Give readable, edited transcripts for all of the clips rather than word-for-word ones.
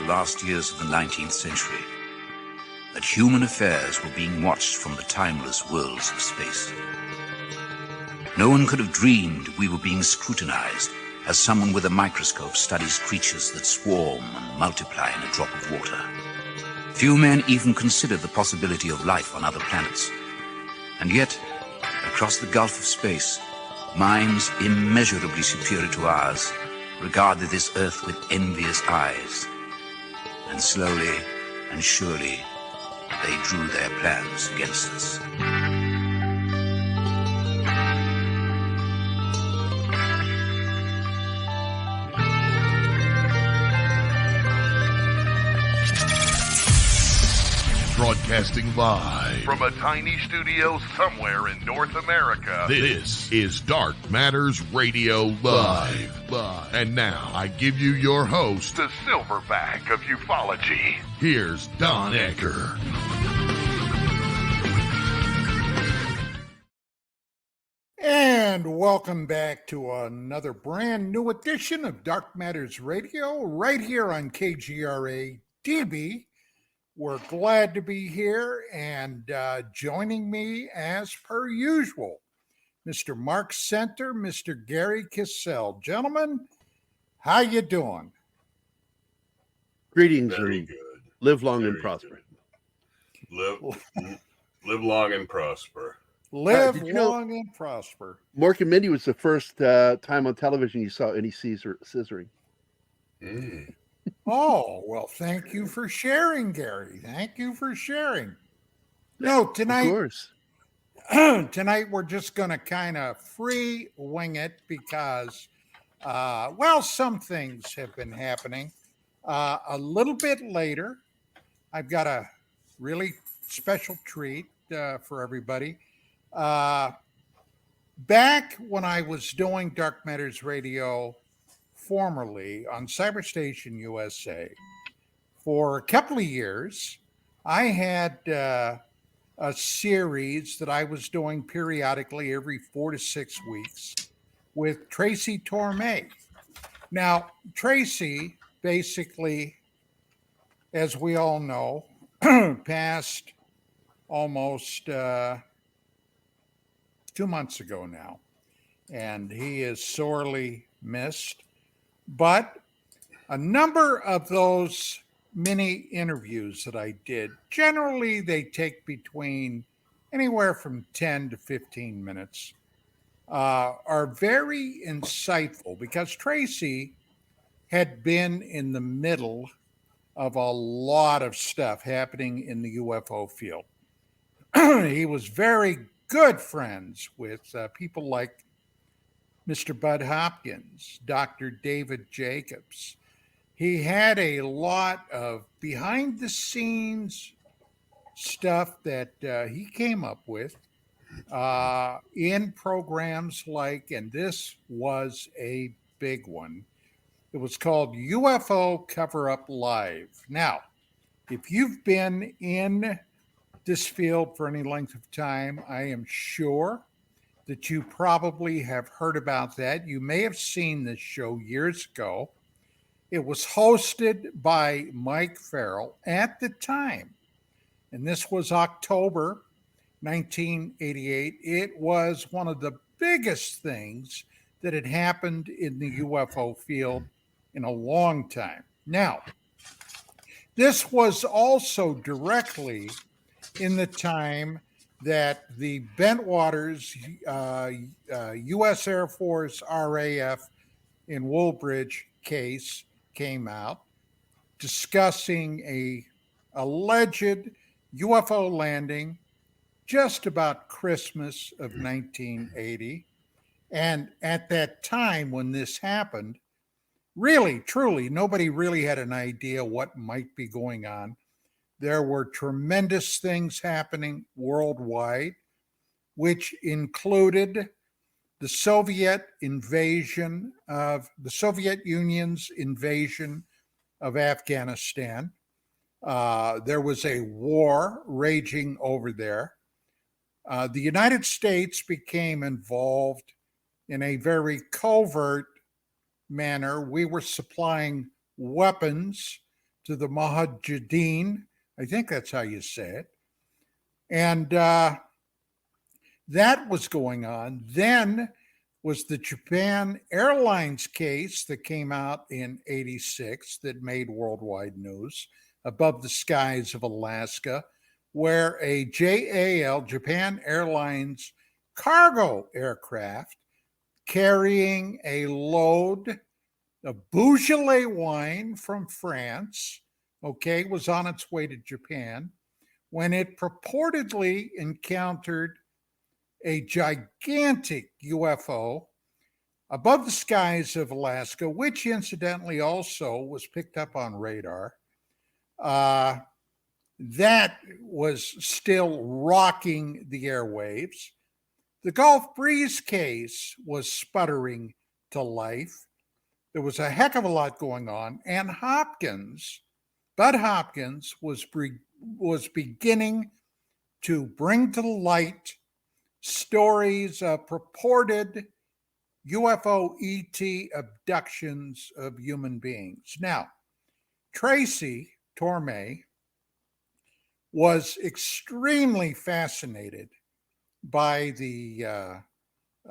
last years of the 19th century, that human affairs were being watched from the timeless worlds of space. No one could have dreamed we were being scrutinized as someone with a microscope studies creatures that swarm and multiply in a drop of water. Few men even considered the possibility of life on other planets. And yet, across the gulf of space, minds immeasurably superior to ours regarded this Earth with envious eyes. And slowly and surely, they drew their plans against us. Broadcasting live from a tiny studio somewhere in North America. This is Dark Matters Radio Live. And now I give you your host, the silverback of ufology. Here's Don Ecker. And welcome back to another brand new edition of Dark Matters Radio, right here on KGRAdb. We're glad to be here, and joining me as per usual, Mr. Mark Center, Mr. Gerry Kissell. Gentlemen, how you doing? Greetings. Very good. Live long and prosper. Live long and prosper. Live long and prosper. Mork and Mindy was the first time on television you saw any scissoring. Mm. Oh, well, thank you for sharing, Gerry. Thank you for sharing. No, tonight, Of course. tonight we're just going to kind of free wing it because, some things have been happening. A little bit later, I've got a really special treat for everybody. Back when I was doing Dark Matters Radio formerly on Cyberstation USA for a couple of years, I had a series that I was doing periodically every 4 to 6 weeks with Tracy Tormes. Now, Tracy basically, as we all know, passed almost 2 months ago now, and he is sorely missed. But a number of those mini interviews that I did, generally they take between anywhere from 10 to 15 minutes, are very insightful because Tracy had been in the middle of a lot of stuff happening in the UFO field. He was very good friends with people like Mr. Bud Hopkins, Dr. David Jacobs. He had a lot of behind-the-scenes stuff that he came up with in programs like, and this was a big one, it was called UFO Cover-Up Live. Now, if you've been in this field for any length of time, I am sure that you probably have heard about that. You may have seen this show years ago. It was hosted by Mike Farrell at the time, and this was October 1988. It was one of the biggest things that had happened in the UFO field in a long time. Now, this was also directly in the time that the Bentwaters U.S. Air Force RAF in Woolbridge case came out discussing a alleged UFO landing just about Christmas of 1980. And at that time when this happened, really, truly, nobody really had an idea what might be going on. There were tremendous things happening worldwide, which included the Soviet Union's invasion of Afghanistan. There was a war raging over there. The United States became involved in a very covert manner. We were supplying weapons to the Mujahideen. I think that's how you say it. And that was going on. Then was the Japan Airlines case that came out in 86 that made worldwide news, Above the Skies of Alaska, where a JAL, Japan Airlines cargo aircraft carrying a load of Beaujolais wine from France, was on its way to Japan when it purportedly encountered a gigantic UFO above the skies of Alaska, which incidentally also was picked up on radar. That was still rocking the airwaves. The Gulf Breeze case was sputtering to life. There was a heck of a lot going on, and Bud Hopkins was beginning to bring to light stories of purported UFO ET abductions of human beings. Now, Tracy Tormes was extremely fascinated by the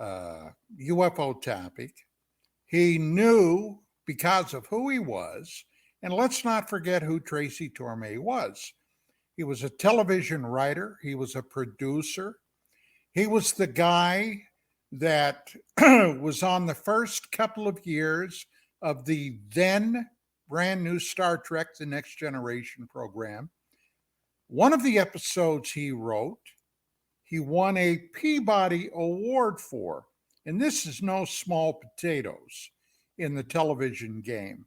UFO topic. He knew, because of who he was, and let's not forget who Tracy Tormes was. He was a television writer. He was a producer. He was the guy that was on the first couple of years of the then brand new Star Trek, The Next Generation program. One of the episodes he wrote, he won a Peabody Award for. And this is no small potatoes in the television game.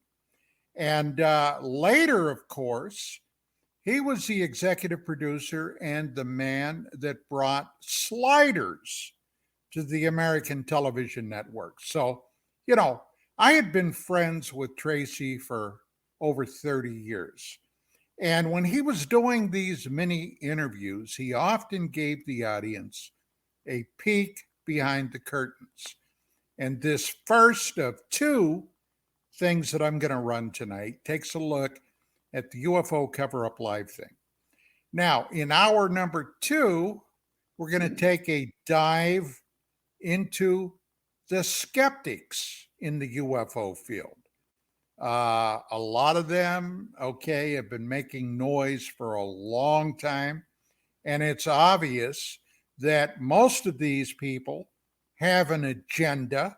And later, of course, he was the executive producer and the man that brought Sliders to the American television network. So, I had been friends with Tracy for over 30 years. And when he was doing these mini interviews, he often gave the audience a peek behind the curtains. And this first of two things that I'm going to run tonight takes a look at the UFO Cover-Up Live thing. Now, in hour number 2, we're going to take a dive into the skeptics in the UFO field. A lot of them, have been making noise for a long time. And it's obvious that most of these people have an agenda,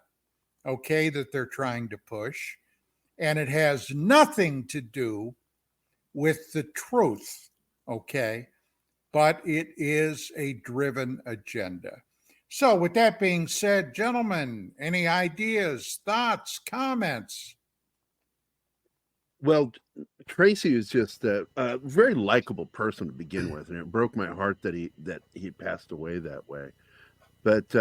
that they're trying to push. And it has nothing to do with the truth, but it is a driven agenda. So with that being said, gentlemen, any ideas, thoughts, comments? Well, Tracy was just a very likable person to begin with, and it broke my heart that he passed away that way. But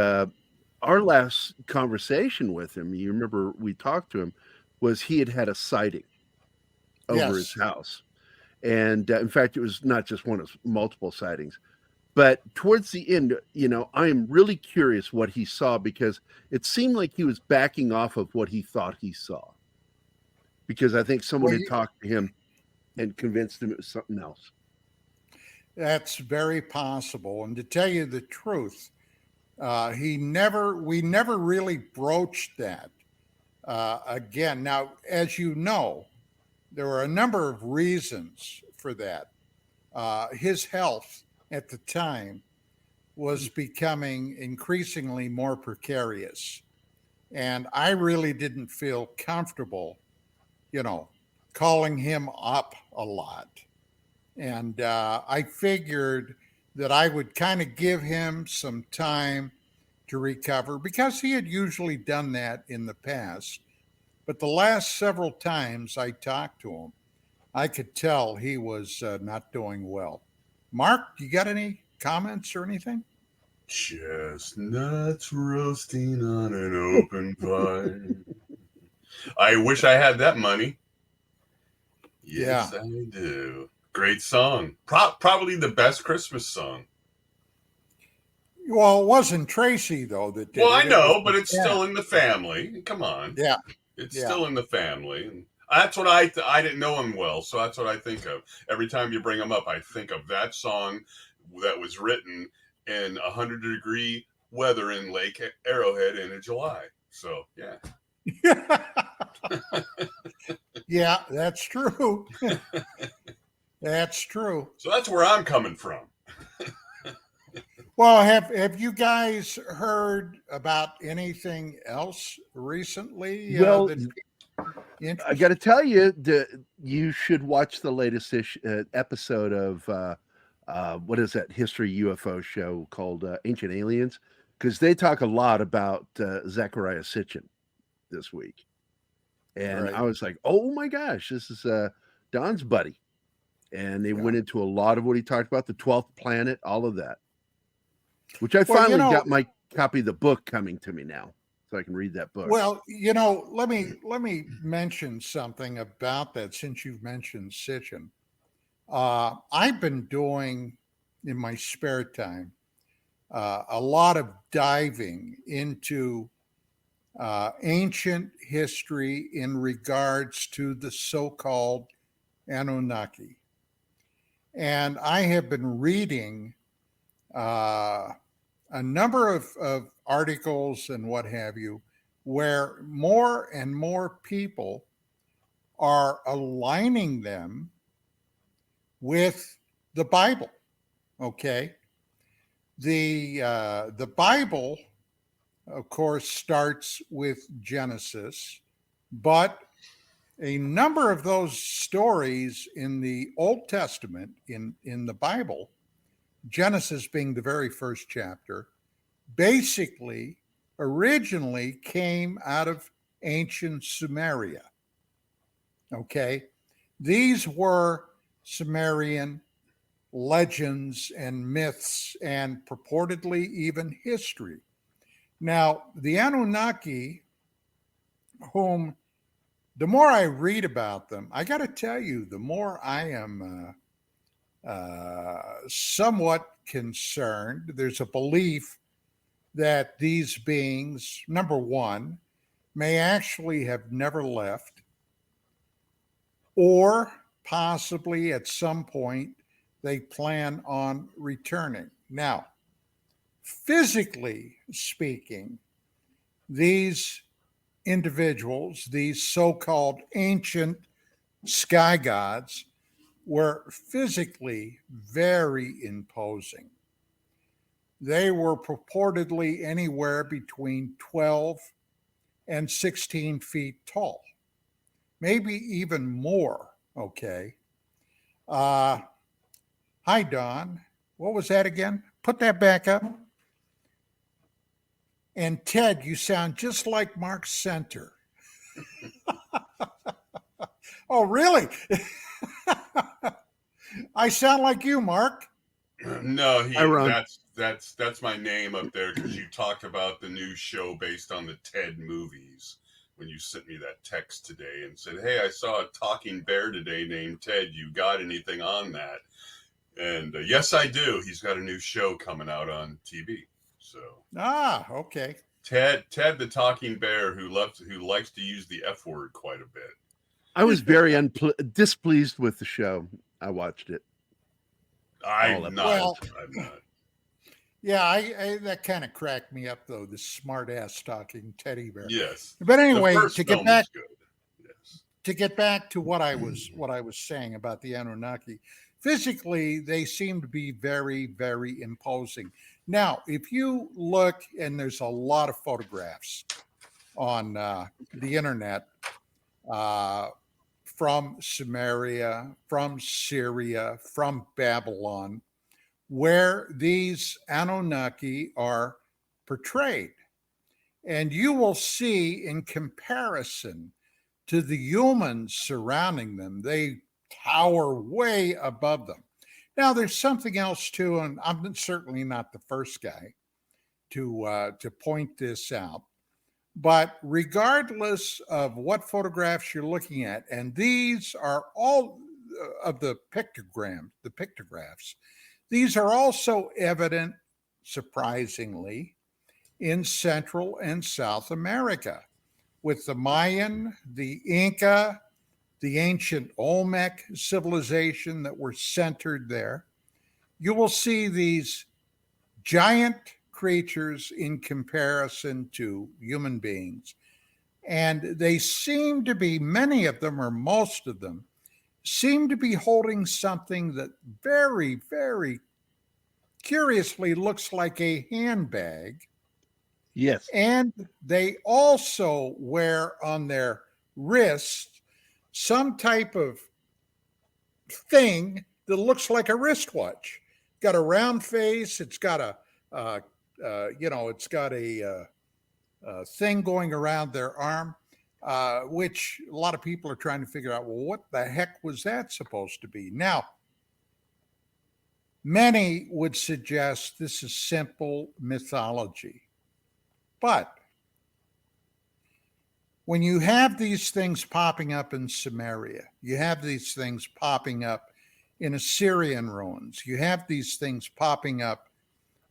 our last conversation with him, you remember we talked to him, was he had a sighting over his house. And in fact, it was not just one, it was multiple sightings. But towards the end, I am really curious what he saw, because it seemed like he was backing off of what he thought he saw. Because I think someone had talked to him and convinced him it was something else. That's very possible. And to tell you the truth, we never really broached that again. Now, as you know, there were a number of reasons for that. His health at the time was becoming increasingly more precarious. And I really didn't feel comfortable, calling him up a lot. And I figured that I would kind of give him some time to recover, because he had usually done that in the past. But the last several times I talked to him, I could tell he was not doing well. Mark, you got any comments or anything? Chestnuts roasting on an open fire. I wish I had that money. Yes, I do. Great song. Probably the best Christmas song. Well, it wasn't Tracy, though, that did it. Well, I know, but it's still in the family. Come on. Yeah. It's still in the family. That's what I didn't know him well, so that's what I think of. Every time you bring him up, I think of that song that was written in 100-degree weather in Lake Arrowhead in July. So, yeah. Yeah, that's true. That's true. So that's where I'm coming from. Well, have you guys heard about anything else recently? Well, I got to tell you, you should watch the latest episode of what is that history UFO show called Ancient Aliens, because they talk a lot about Zecharia Sitchin this week, and Right. I was like, oh my gosh, this is Don's buddy, and they went into a lot of what he talked about, the 12th planet, all of that, which I finally got my copy of the book coming to me now, so I can read that book. Well, let me mention something about that since you've mentioned Sitchin. I've been doing in my spare time a lot of diving into ancient history in regards to the so-called Anunnaki. And I have been reading a number of articles and what have you, where more and more people are aligning them with the Bible. Okay, the Bible, of course, starts with Genesis, but a number of those stories in the Old Testament, in the Bible, Genesis being the very first chapter, basically originally came out of ancient Sumeria. Okay, these were Sumerian legends and myths and purportedly even history. Now, the Anunnaki, whom the more I read about them, I got to tell you, the more I am somewhat concerned. There's a belief that these beings, number one, may actually have never left, or possibly at some point they plan on returning. Now, physically speaking, these individuals, these so-called ancient sky gods, were physically very imposing. They were purportedly anywhere between 12 and 16 feet tall, maybe even more. Okay. Hi, Don. What was that again? Put that back up. And Ted, you sound just like Mark Center. Oh, really? I sound like you, Mark. No, that's my name up there because you talked about the new show based on the Ted movies when you sent me that text today and said, "Hey, I saw a talking bear today named Ted. You got anything on that?" And yes, I do. He's got a new show coming out on TV. So okay. Ted the talking bear who likes to use the F word quite a bit. I was very displeased with the show. I watched it. I'm not. Yeah, I that kind of cracked me up though. The smart ass talking teddy bear. Yes. But anyway, to get back to what I was saying about the Anunnaki, physically they seem to be very, very imposing. Now, if you look, and there's a lot of photographs on the internet from Sumeria, from Syria, from Babylon, where these Anunnaki are portrayed. And you will see, in comparison to the humans surrounding them, they tower way above them. Now, there's something else too, and I'm certainly not the first guy to point this out. But regardless of what photographs you're looking at, and these are all of the pictographs, these are also evident, surprisingly, in Central and South America, with the Mayan, the Inca, the ancient Olmec civilization that were centered there. You will see these giant creatures in comparison to human beings. And they seem to be, many of them or most of them, seem to be holding something that very, very curiously looks like a handbag. Yes. And they also wear on their wrists some type of thing that looks like a wristwatch. Got a round face. It's got it's got a thing going around their arm, which a lot of people are trying to figure out, well, what the heck was that supposed to be? Now, many would suggest this is simple mythology. But when you have these things popping up in Samaria, you have these things popping up in Assyrian ruins, you have these things popping up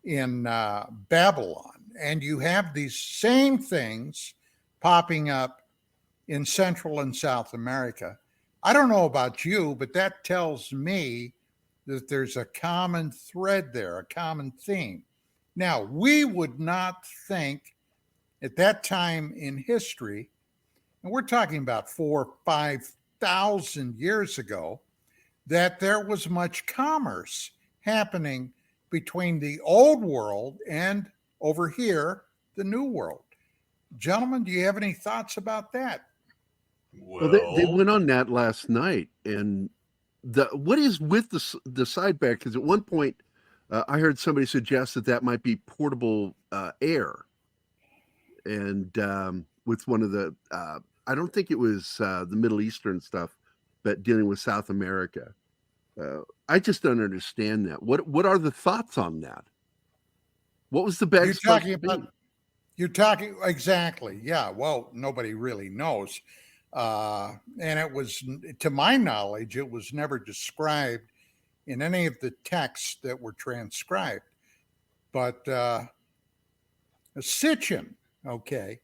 in Babylon, and you have these same things popping up in Central and South America. I don't know about you, but that tells me that there's a common thread there, a common theme. Now, we would not think at that time in history, and we're talking about 4,000 or 5,000 years ago, that there was much commerce happening between the old world and over here, the new world. Gentlemen, do you have any thoughts about that? Well, they went on that last night, and what is with the side bag? Because at one point, I heard somebody suggest that might be portable air, and with one of the I don't think it was the Middle Eastern stuff, but dealing with South America. I just don't understand that. What are the thoughts on that? What was the bag You're supposed talking to be? about? You're talking exactly. Yeah. Well, nobody really knows. And it was, to my knowledge, it was never described in any of the texts that were transcribed. But Sitchin, okay.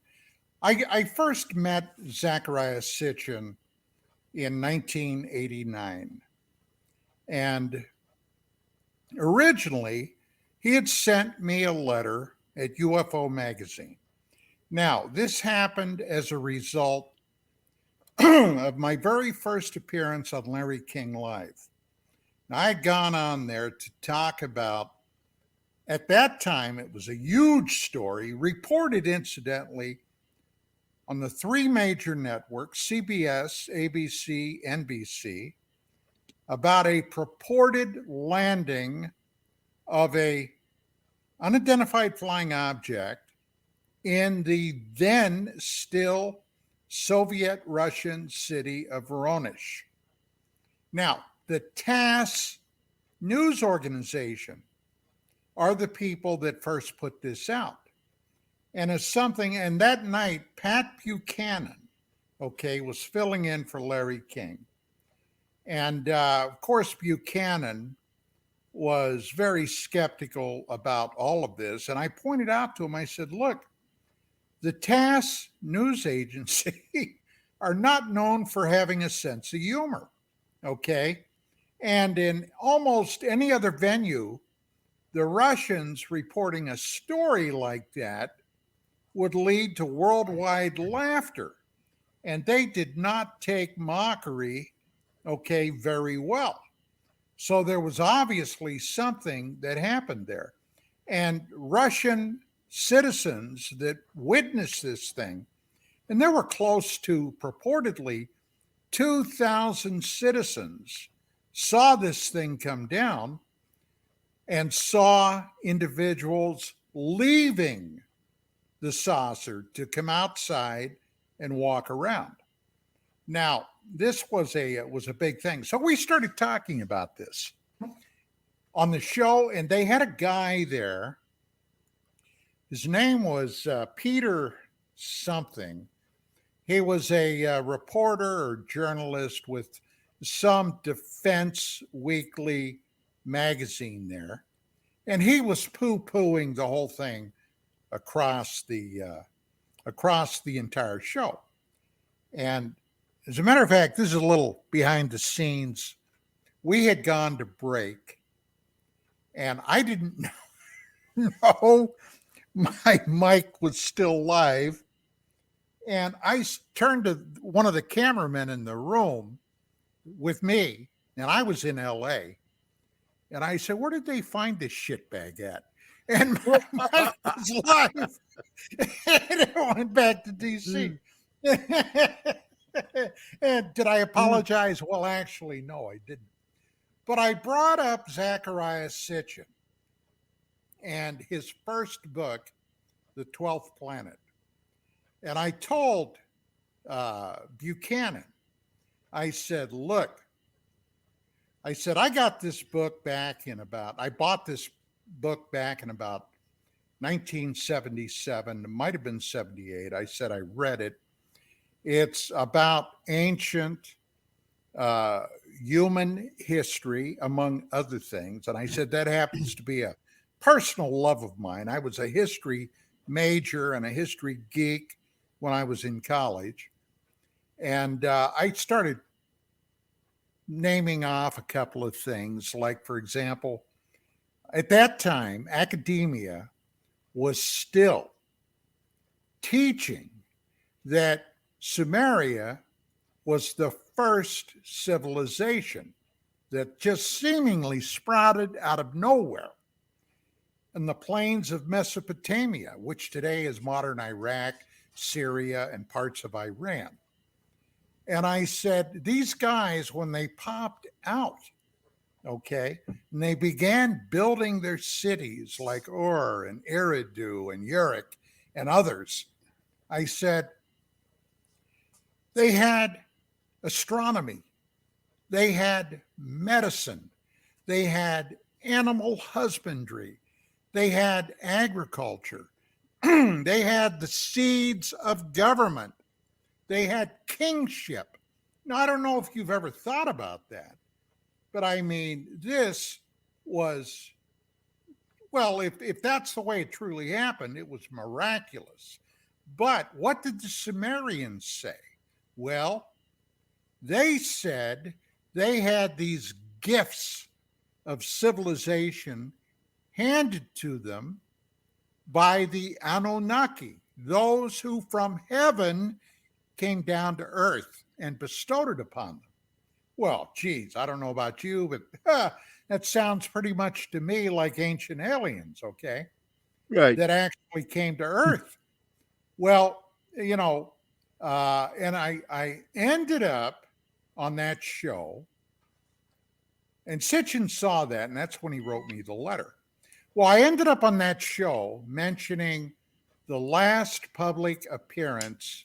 I first met Zachariah Sitchin in 1989. And originally, he had sent me a letter at UFO Magazine. Now, this happened as a result of my very first appearance on Larry King Live. Now, I had gone on there to talk about, at that time, it was a huge story, reported incidentally on the three major networks, CBS, ABC, NBC, about a purported landing of a unidentified flying object in the then still Soviet Russian city of Voronezh. Now, the TASS news organization are the people that first put this out. And and that night, Pat Buchanan, was filling in for Larry King. And of course, Buchanan was very skeptical about all of this. And I pointed out to him, I said, look, the TASS news agency are not known for having a sense of humor, okay? And in almost any other venue, the Russians reporting a story like that would lead to worldwide laughter. And they did not take mockery, very well. So there was obviously something that happened there. And Russian citizens that witnessed this thing, and there were close to purportedly 2,000 citizens, saw this thing come down and saw individuals leaving the saucer to come outside and walk around. Now, this was a big thing. So we started talking about this on the show, and they had a guy there. His name was Peter something. He was a reporter or journalist with some Defense Weekly magazine there. And he was poo-pooing the whole thing across the entire show. And as a matter of fact, this is a little behind the scenes. We had gone to break, and I didn't know my mic was still live. And I turned to one of the cameramen in the room with me, and I was in LA. And I said, "Where did they find this shitbag at?" And my mic was live. And it went back to DC. And did I apologize? Well, actually, no, I didn't. But I brought up Zecharia Sitchin and his first book, The 12th Planet. And I told Buchanan, I said, look, I said, I got this book back in about, I bought this book back in about 1977. It might have been 78. I said, I read it. It's about ancient human history, among other things. And I said, that happens to be a personal love of mine. I was a history major and a history geek when I was in college. And I started naming off a couple of things. Like, for example, at that time, academia was still teaching that Sumeria was the first civilization that just seemingly sprouted out of nowhere in the plains of Mesopotamia, which today is modern Iraq, Syria, and parts of Iran. And I said, these guys, when they popped out, okay, and they began building their cities like Ur and Eridu and Uruk and others, I said, they had astronomy, they had medicine, they had animal husbandry, they had agriculture, they had the seeds of government, they had kingship. Now, I don't know if you've ever thought about that, but I mean, this was, well, if that's the way it truly happened, it was miraculous. But what did the Sumerians say? Well, they said they had these gifts of civilization handed to them by the Anunnaki, those who from heaven came down to earth and bestowed it upon them. Well, geez, I don't know about you, but that sounds pretty much to me like ancient aliens, okay? Right. That actually came to earth. Well, you know, and I ended up on that show, and Sitchin saw that, and that's when he wrote me the letter. Well, I ended up on that show mentioning the last public appearance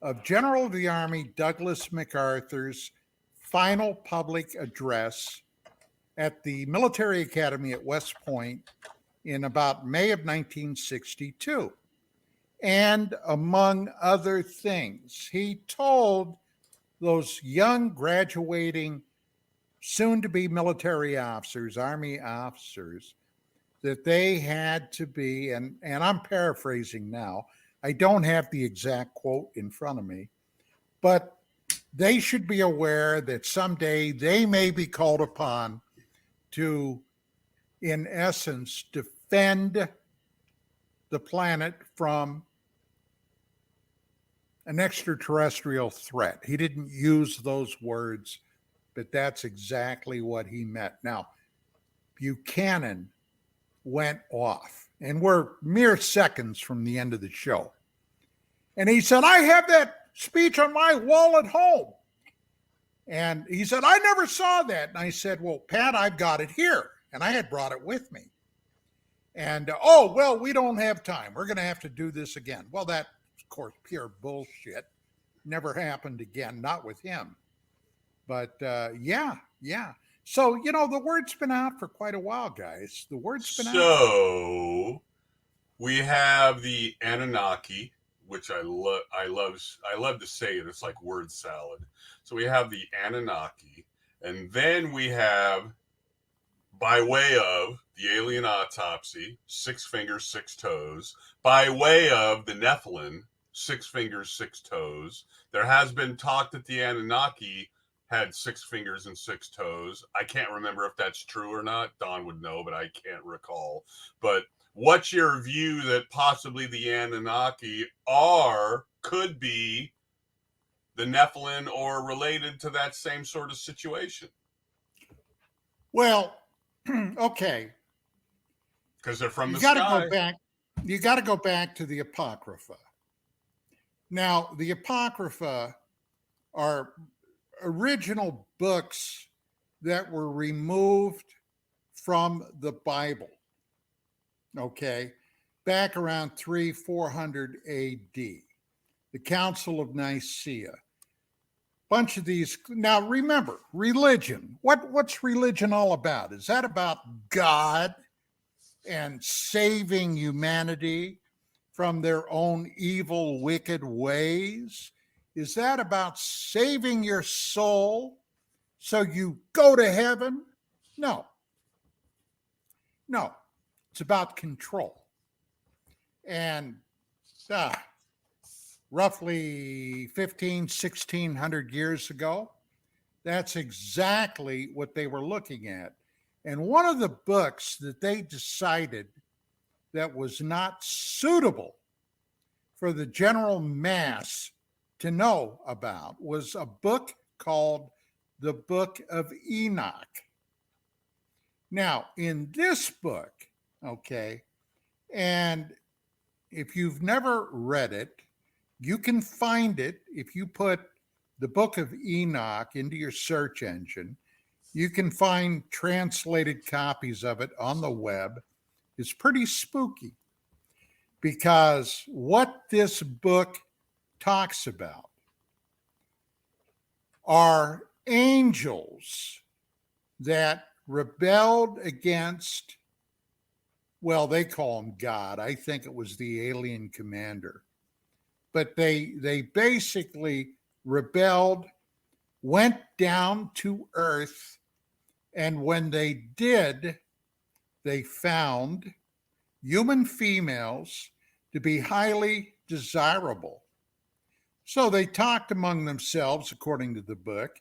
of General of the Army Douglas MacArthur's final public address at the Military Academy at West Point in about May of 1962. And among other things, he told those young graduating, soon-to-be military officers, Army officers, that they had to be, and I'm paraphrasing now, I don't have the exact quote in front of me, but they should be aware that someday they may be called upon to, in essence, defend the planet from an extraterrestrial threat. He didn't use those words, but that's exactly what he meant. Now, Buchanan went off, and we're mere seconds from the end of the show. And he said, I have that speech on my wall at home. And he said, I never saw that. And I said, well, Pat, I've got it here. And I had brought it with me. And, oh, well, we don't have time. We're going to have to do this again. Well, that, of course, pure bullshit. Never happened again, not with him. But, yeah. So, you know, the word's been out for quite a while, guys. The word's been out. So, we have the Anunnaki, which I love to say it. It's like word salad. So we have the Anunnaki, and then we have, by way of the alien autopsy, 6 fingers, 6 toes, by way of the Nephilim, 6 fingers, 6 toes. There has been talk that the Anunnaki had 6 fingers and 6 toes. I can't remember if that's true or not. Don would know, but I can't recall. But what's your view that possibly the Anunnaki could be the Nephilim or related to that same sort of situation? Well, okay. Because they're from You the got to sky. go back. You got to go back to the Apocrypha. Now, the Apocrypha are original books that were removed from the Bible. Okay, back around 300-400 AD, the Council of Nicaea. Bunch of these. Now, remember, religion. What's religion all about? Is that about God and saving humanity from their own evil, wicked ways? Is that about saving your soul so you go to heaven? No. It's about control. And roughly 1,600 years ago, that's exactly what they were looking at. And one of the books that they decided that was not suitable for the general mass to know about was a book called the Book of Enoch. Now, in this book, okay, and if you've never read it, you can find it if you put the Book of Enoch into your search engine. You can find translated copies of it on the web. It's pretty spooky because what this book talks about are angels that rebelled against, well, they call him God. I think it was the alien commander. But they basically rebelled, went down to Earth, and when they did, they found human females to be highly desirable. So they talked among themselves, according to the book,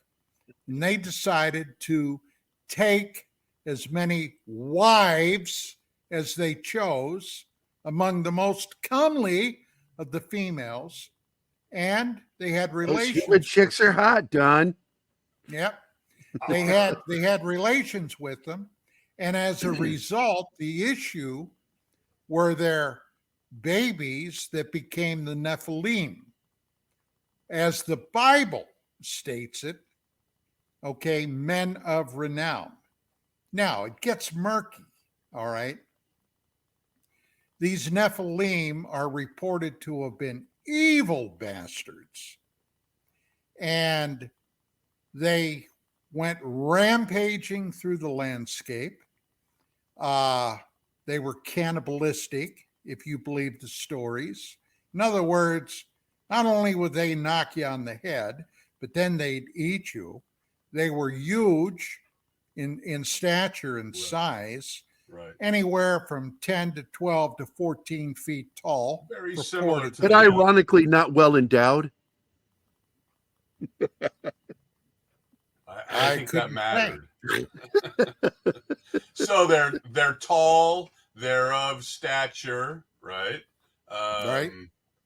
and they decided to take as many wives as they chose among the most comely of the females, and they had relations. Those human chicks are hot, Don. Yep. They had relations with them, and as a result, the issue were their babies that became the Nephilim. As the Bible states it, okay, men of renown. Now, it gets murky, all right? These Nephilim are reported to have been evil bastards, and they went rampaging through the landscape. They were cannibalistic, if you believe the stories. In other words, not only would they knock you on the head, but then they'd eat you. They were huge in stature and size, Right. anywhere from 10 to 12 to 14 feet tall. Very similar to But ironically, not well endowed. I think that mattered. So they're tall, they're of stature, right? Right.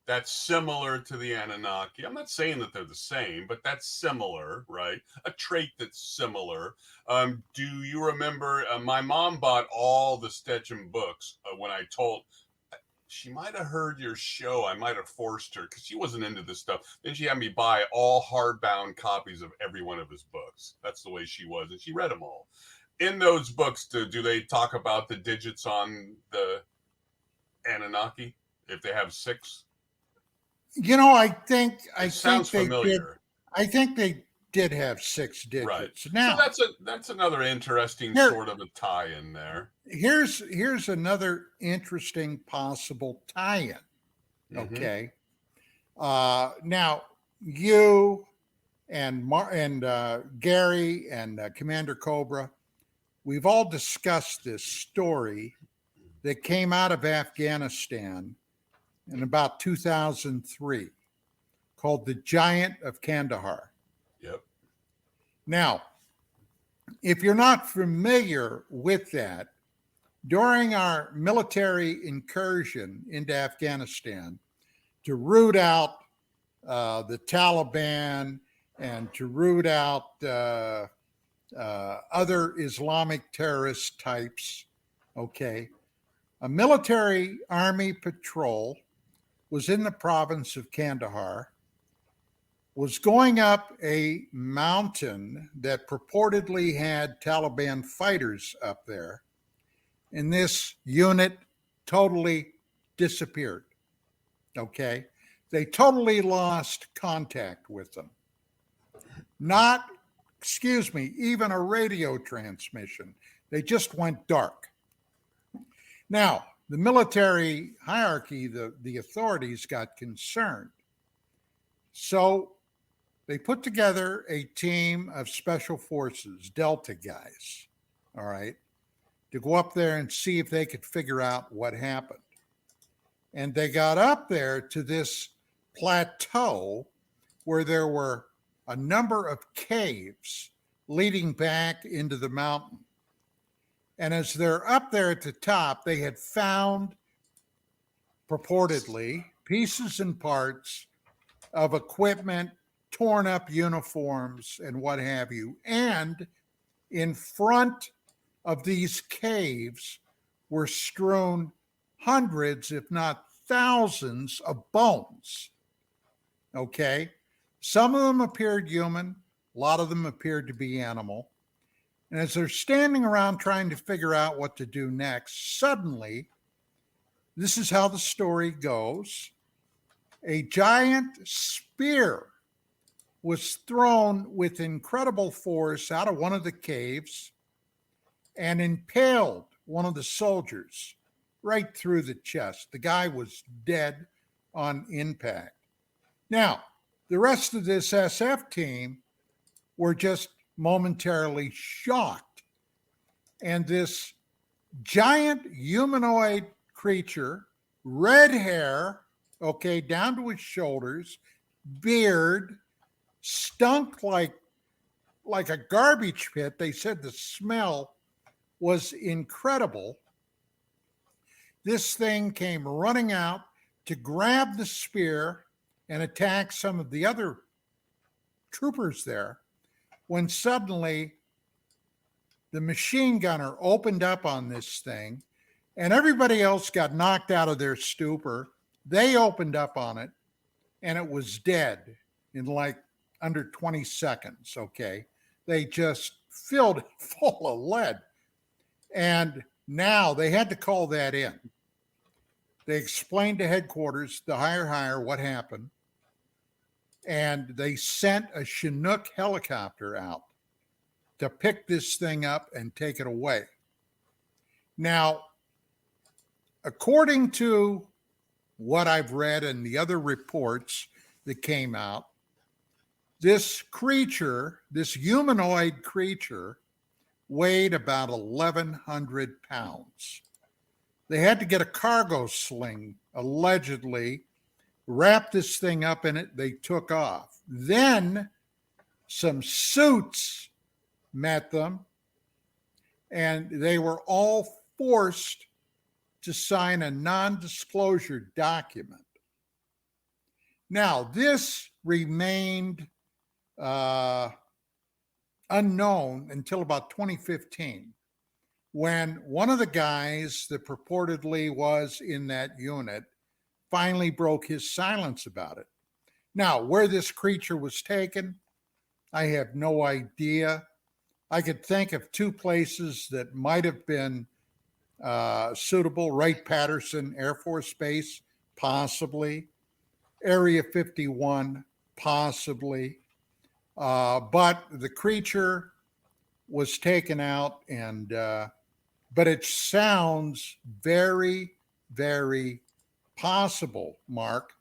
That's similar to the Anunnaki. I'm not saying that they're the same, but that's similar, right? A trait that's similar. Do you remember? My mom bought all the Stetchem books when I told. She might have heard your show. I might have forced her because she wasn't into this stuff. Then she had me buy all hardbound copies of every one of his books. That's the way she was, and she read them all. In those books, do they talk about the digits on the Anunnaki? If they have 6? You know, I think Sounds they familiar. did. I think they did have 6 digits. Right. Now, so that's another interesting sort of a tie-in there. Here's another interesting possible tie-in. Okay. Now you and Gerry and Commander Cobra, we've all discussed this story that came out of Afghanistan in about 2003 called The Giant of Kandahar. Yep. Now, if you're not familiar with that, during our military incursion into Afghanistan to root out the Taliban and to root out other Islamic terrorist types, okay, a military army patrol was in the province of Kandahar, was going up a mountain that purportedly had Taliban fighters up there, and this unit totally disappeared, okay? They totally lost contact with them. Not, even a radio transmission. They just went dark. Now, the military hierarchy, the authorities got concerned. So they put together a team of special forces, Delta guys, all right, to go up there and see if they could figure out what happened. And they got up there to this plateau where there were a number of caves leading back into the mountain. And as they're up there at the top, they had found purportedly pieces and parts of equipment, torn up uniforms, and what have you. And in front of these caves were strewn hundreds, if not thousands, of bones. Okay? Some of them appeared human, a lot of them appeared to be animal. And as they're standing around trying to figure out what to do next, suddenly, this is how the story goes, a giant spear was thrown with incredible force out of one of the caves and impaled one of the soldiers right through the chest. The guy was dead on impact. Now, the rest of this SF team were just momentarily shocked. And this giant humanoid creature, red hair, okay, down to his shoulders, beard, stunk like a garbage pit. They said the smell was incredible. This thing came running out to grab the spear and attack some of the other troopers there, when suddenly the machine gunner opened up on this thing and everybody else got knocked out of their stupor. They opened up on it and it was dead in like under 20 seconds, okay? They just filled it full of lead. And now they had to call that in. They explained to headquarters, the higher, what happened. And they sent a Chinook helicopter out to pick this thing up and take it away. Now, according to what I've read and the other reports that came out, this creature, this humanoid creature, weighed about 1,100 pounds. They had to get a cargo sling, allegedly, wrap this thing up in it. They took off. Then some suits met them, and they were all forced to sign a non-disclosure document. Now, this remained unknown until about 2015, when one of the guys that purportedly was in that unit finally broke his silence about it. Now, where this creature was taken, I have no idea. I could think of two places that might have been suitable. Wright-Patterson Air Force Base, possibly. Area 51, possibly. But the creature was taken out, and but it sounds very, very possible, Mark,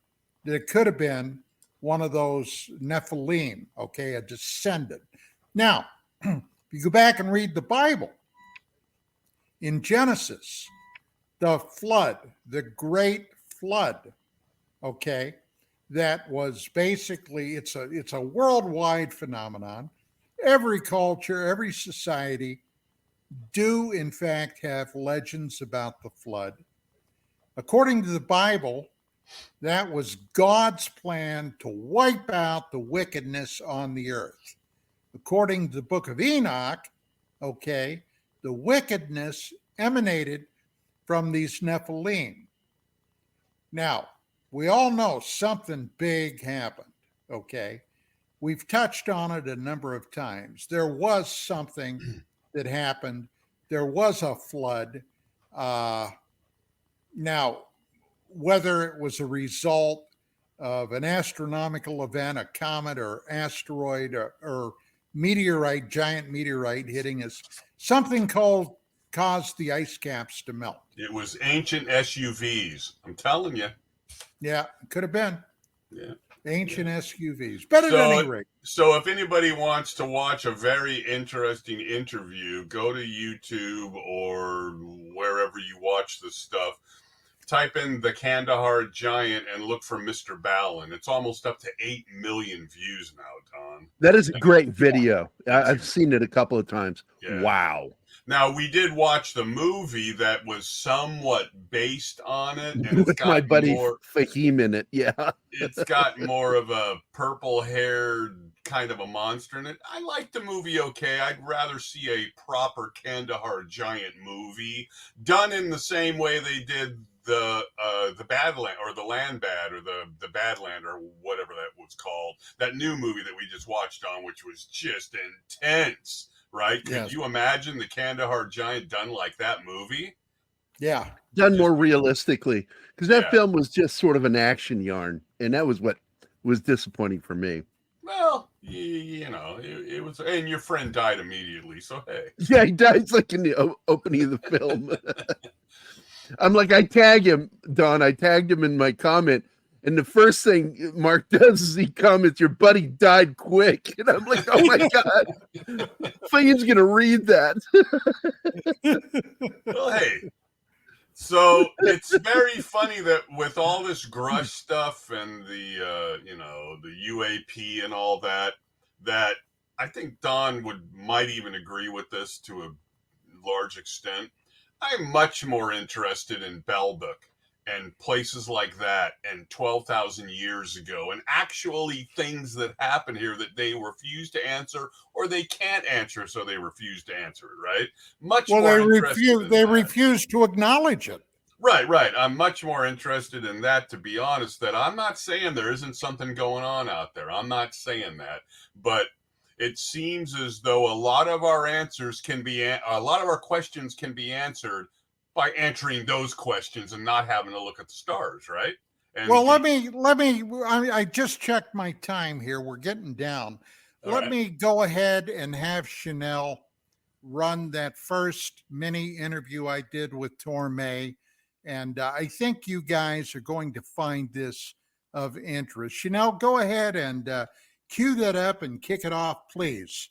that it could have been one of those Nephilim, okay, a descendant. Now, if you go back and read the Bible, in Genesis, the flood, the great flood, okay, that was basically, it's a worldwide phenomenon. Every culture, every society do in fact have legends about the flood. According to the Bible, that was God's plan to wipe out the wickedness on the earth. According to the book of Enoch, okay, the wickedness emanated from these Nephilim. Now, we all know something big happened, okay? We've touched on it a number of times. There was something that happened. There was a flood. Now, whether it was a result of an astronomical event, a comet or asteroid or meteorite, giant meteorite hitting us, something caused the ice caps to melt. It was ancient SUVs. I'm telling you. Yeah, it could have been. Yeah. Ancient SUVs. But at any rate. So if anybody wants to watch a very interesting interview, go to YouTube or wherever you watch this stuff. Type in the Kandahar Giant and look for Mr. Ballin. It's almost up to 8 million views now, Don. That is a great video. I've seen it a couple of times. Yeah. Wow. Now, we did watch the movie that was somewhat based on it. And it's with got my buddy more, Fahim in it, yeah. It's got more of a purple-haired kind of a monster in it. I like the movie okay. I'd rather see a proper Kandahar Giant movie done in the same way they did the Badland or the Land Bad or the Badland or whatever that was called. That new movie that we just watched on, which was just intense. Right? Yes. Could you imagine the Kandahar Giant done like that movie? Yeah. Done more realistically. Because that film was just sort of an action yarn. And that was what was disappointing for me. Well, you know, it was, and your friend died immediately. So, hey. Yeah, he died like in the opening of the film. I'm like, I tagged him in my comment. And the first thing Mark does is he comments, "Your buddy died quick." And I'm like, oh my God. Fahim's going to read that. Well, hey. So it's very funny that with all this Grush stuff and the, the UAP and all that I think Don might even agree with this to a large extent. I'm much more interested in Belbuck and places like that and 12,000 years ago and actually things that happen here that they refuse to answer or they can't answer, so they refuse to answer it, right? They refuse to acknowledge it. Right. I'm much more interested in that, to be honest. That I'm not saying there isn't something going on out there. I'm not saying that. But it seems as though a lot of our questions can be answered by answering those questions and not having to look at the stars, right? And well, I just checked my time here. We're getting down. Let me go ahead and have Chanel run that first mini interview I did with Tormes. And I think you guys are going to find this of interest. Chanel, go ahead and cue that up and kick it off, please.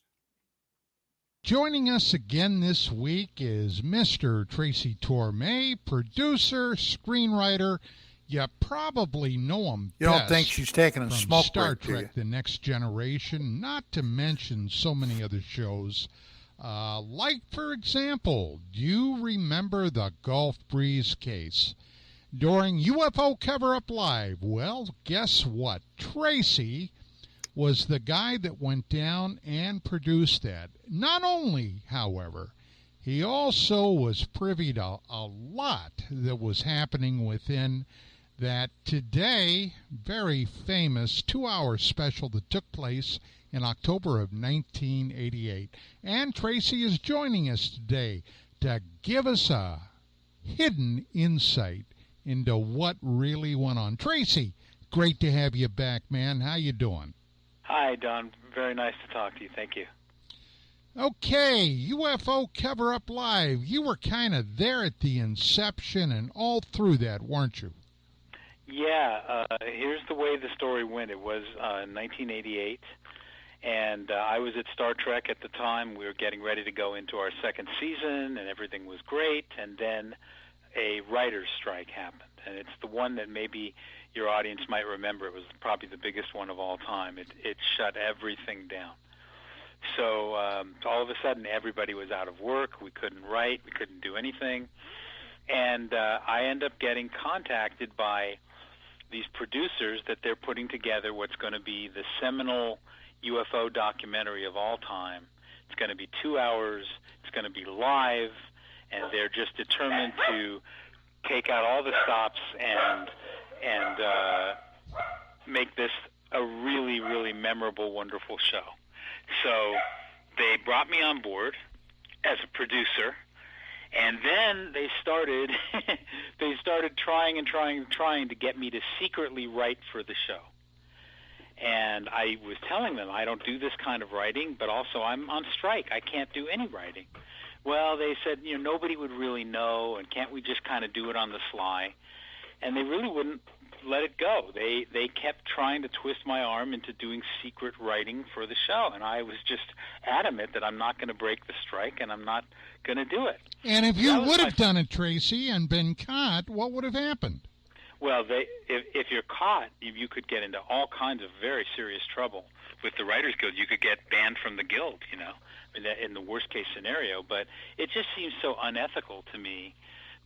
Joining us again this week is Mr. Tracy Tormes, producer, screenwriter. You probably know him. You don't think she's taking a smoke Star break, Trek: The Next Generation, not to mention so many other shows. Like, for example, do you remember the Gulf Breeze case? During UFO Cover-Up Live, well, guess what? Tracy was the guy that went down and produced that. Not only, however, he also was privy to a lot that was happening within that today very famous 2-hour special that took place in October of 1988. And Tracy is joining us today to give us a hidden insight into what really went on. Tracy, great to have you back, man. How you doing? Hi, Don. Very nice to talk to you. Thank you. Okay, UFO Cover-Up Live. You were kind of there at the inception and all through that, weren't you? Yeah. Here's the way the story went. It was 1988, and I was at Star Trek at the time. We were getting ready to go into our second season, and everything was great. And then a writer's strike happened. and it's the one that maybe your audience might remember. It was probably the biggest one of all time. It shut everything down. So all of a sudden, everybody was out of work. We couldn't write. We couldn't do anything. And I end up getting contacted by these producers that they're putting together what's going to be the seminal UFO documentary of all time. It's going to be 2 hours. It's going to be live, and they're just determined to take out all the stops and make this a really, really memorable, wonderful show. So they brought me on board as a producer, and then they started trying to get me to secretly write for the show. And I was telling them I don't do this kind of writing, but also I'm on strike. I can't do any writing. Well, they said, nobody would really know, and can't we just kind of do it on the sly? And they really wouldn't let it go. They kept trying to twist my arm into doing secret writing for the show, and I was just adamant that I'm not going to break the strike, and I'm not going to do it. And if you would have done it, Tracy, and been caught, what would have happened? Well, if you're caught, you could get into all kinds of very serious trouble. With the Writers Guild, you could get banned from the guild, in the worst-case scenario. But it just seems so unethical to me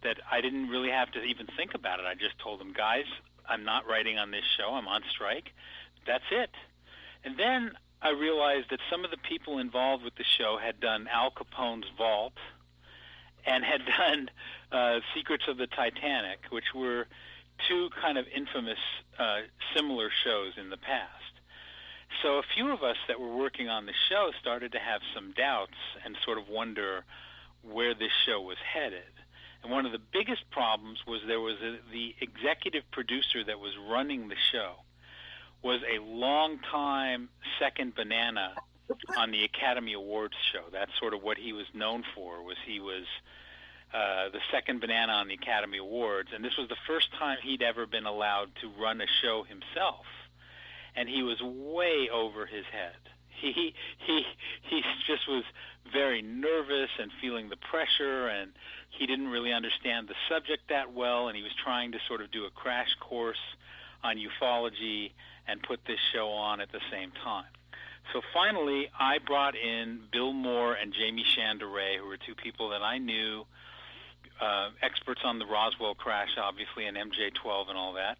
that I didn't really have to even think about it. I just told them, guys, I'm not writing on this show. I'm on strike. That's it. And then I realized that some of the people involved with the show had done Al Capone's Vault and had done Secrets of the Titanic, which were two kind of infamous similar shows in the past. So a few of us that were working on the show started to have some doubts and sort of wonder where this show was headed. And one of the biggest problems was there was the executive producer that was running the show was a long-time second banana on the Academy Awards show. That's sort of what he was known for, was he was the second banana on the Academy Awards. And this was the first time he'd ever been allowed to run a show himself. And he was way over his head. He just was very nervous and feeling the pressure, and he didn't really understand the subject that well, and he was trying to sort of do a crash course on ufology and put this show on at the same time. So finally, I brought in Bill Moore and Jamie Chanderay, who were two people that I knew, experts on the Roswell crash, obviously, and MJ-12 and all that.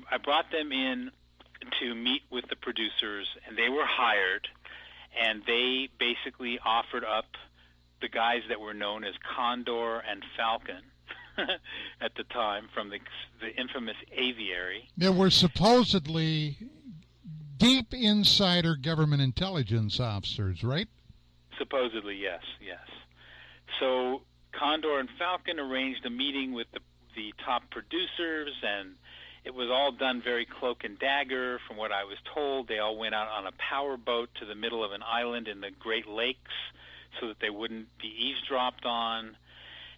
I brought them in to meet with the producers, and they were hired, and they basically offered up the guys that were known as Condor and Falcon at the time from the infamous Aviary. There were supposedly deep insider government intelligence officers, right? Supposedly, yes. So Condor and Falcon arranged a meeting with the top producers, and it was all done very cloak and dagger. From what I was told, they all went out on a power boat to the middle of an island in the Great Lakes so that they wouldn't be eavesdropped on.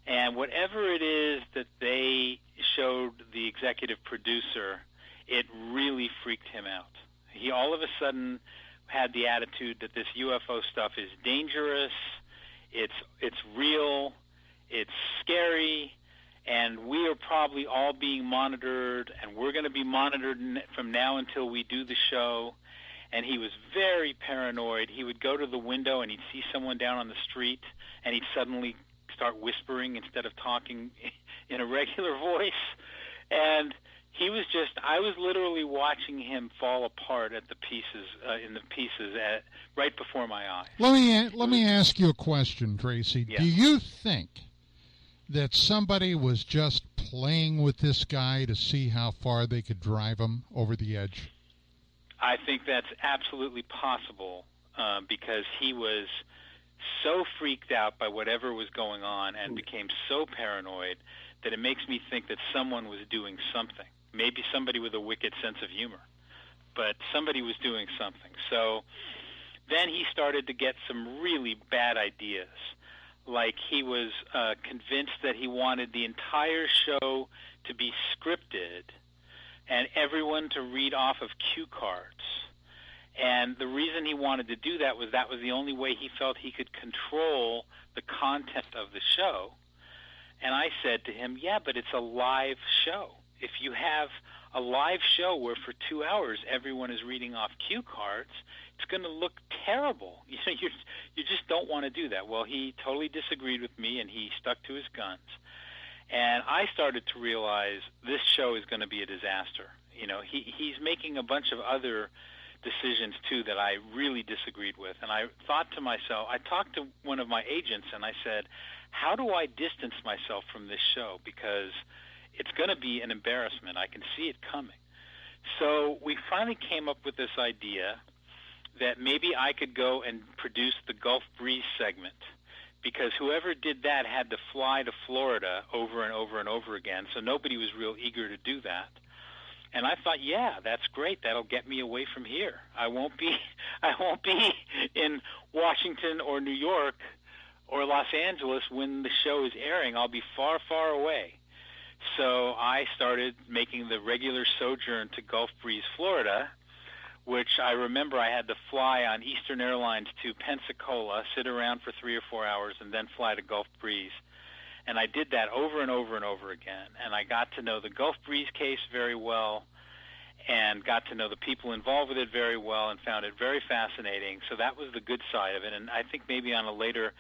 And whatever it is that they showed the executive producer, it really freaked him out. He all of a sudden had the attitude that this UFO stuff is dangerous, it's real, it's scary, and we are probably all being monitored, and we're going to be monitored from now until we do the show. And he was very paranoid. He would go to the window and he'd see someone down on the street, and he'd suddenly start whispering instead of talking in a regular voice. And he was I was literally watching him fall apart at the pieces, right before my eyes. Let me ask you a question, Tracy. Yeah. Do you think that somebody was just playing with this guy to see how far they could drive him over the edge? I think that's absolutely possible because he was so freaked out by whatever was going on and became so paranoid that it makes me think that someone was doing something. Maybe somebody with a wicked sense of humor, but somebody was doing something. So then he started to get some really bad ideas. Like he was convinced that he wanted the entire show to be scripted and everyone to read off of cue cards. And the reason he wanted to do that was the only way he felt he could control the content of the show. And I said to him, yeah, but it's a live show. If you have a live show where for 2 hours everyone is reading off cue cards, it's going to look terrible. You know, you just don't want to do that. Well, he totally disagreed with me, and he stuck to his guns. And I started to realize this show is going to be a disaster. You know, he's making a bunch of other decisions, too, that I really disagreed with. And I thought to myself, I talked to one of my agents, and I said, how do I distance myself from this show? Because it's going to be an embarrassment. I can see it coming. So we finally came up with this idea that maybe I could go and produce the Gulf Breeze segment, because whoever did that had to fly to Florida over and over and over again, so nobody was real eager to do that. And I thought, yeah, that's great. That'll get me away from here. I won't be in Washington or New York or Los Angeles when the show is airing. I'll be far, far away. So I started making the regular sojourn to Gulf Breeze, Florida, which I remember I had to fly on Eastern Airlines to Pensacola, sit around for 3 or 4 hours, and then fly to Gulf Breeze. And I did that over and over and over again. And I got to know the Gulf Breeze case very well and got to know the people involved with it very well and found it very fascinating. So that was the good side of it. And I think maybe on a later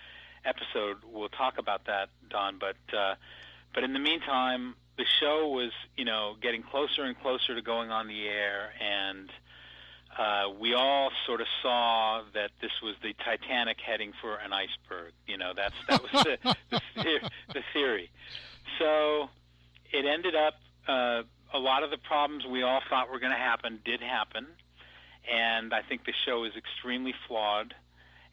episode we'll talk about that, Don. But in the meantime, the show was, you know, getting closer and closer to going on the air, and we all sort of saw that this was the Titanic heading for an iceberg. You know, that was the theory. So it ended up a lot of the problems we all thought were going to happen did happen, and I think the show is extremely flawed,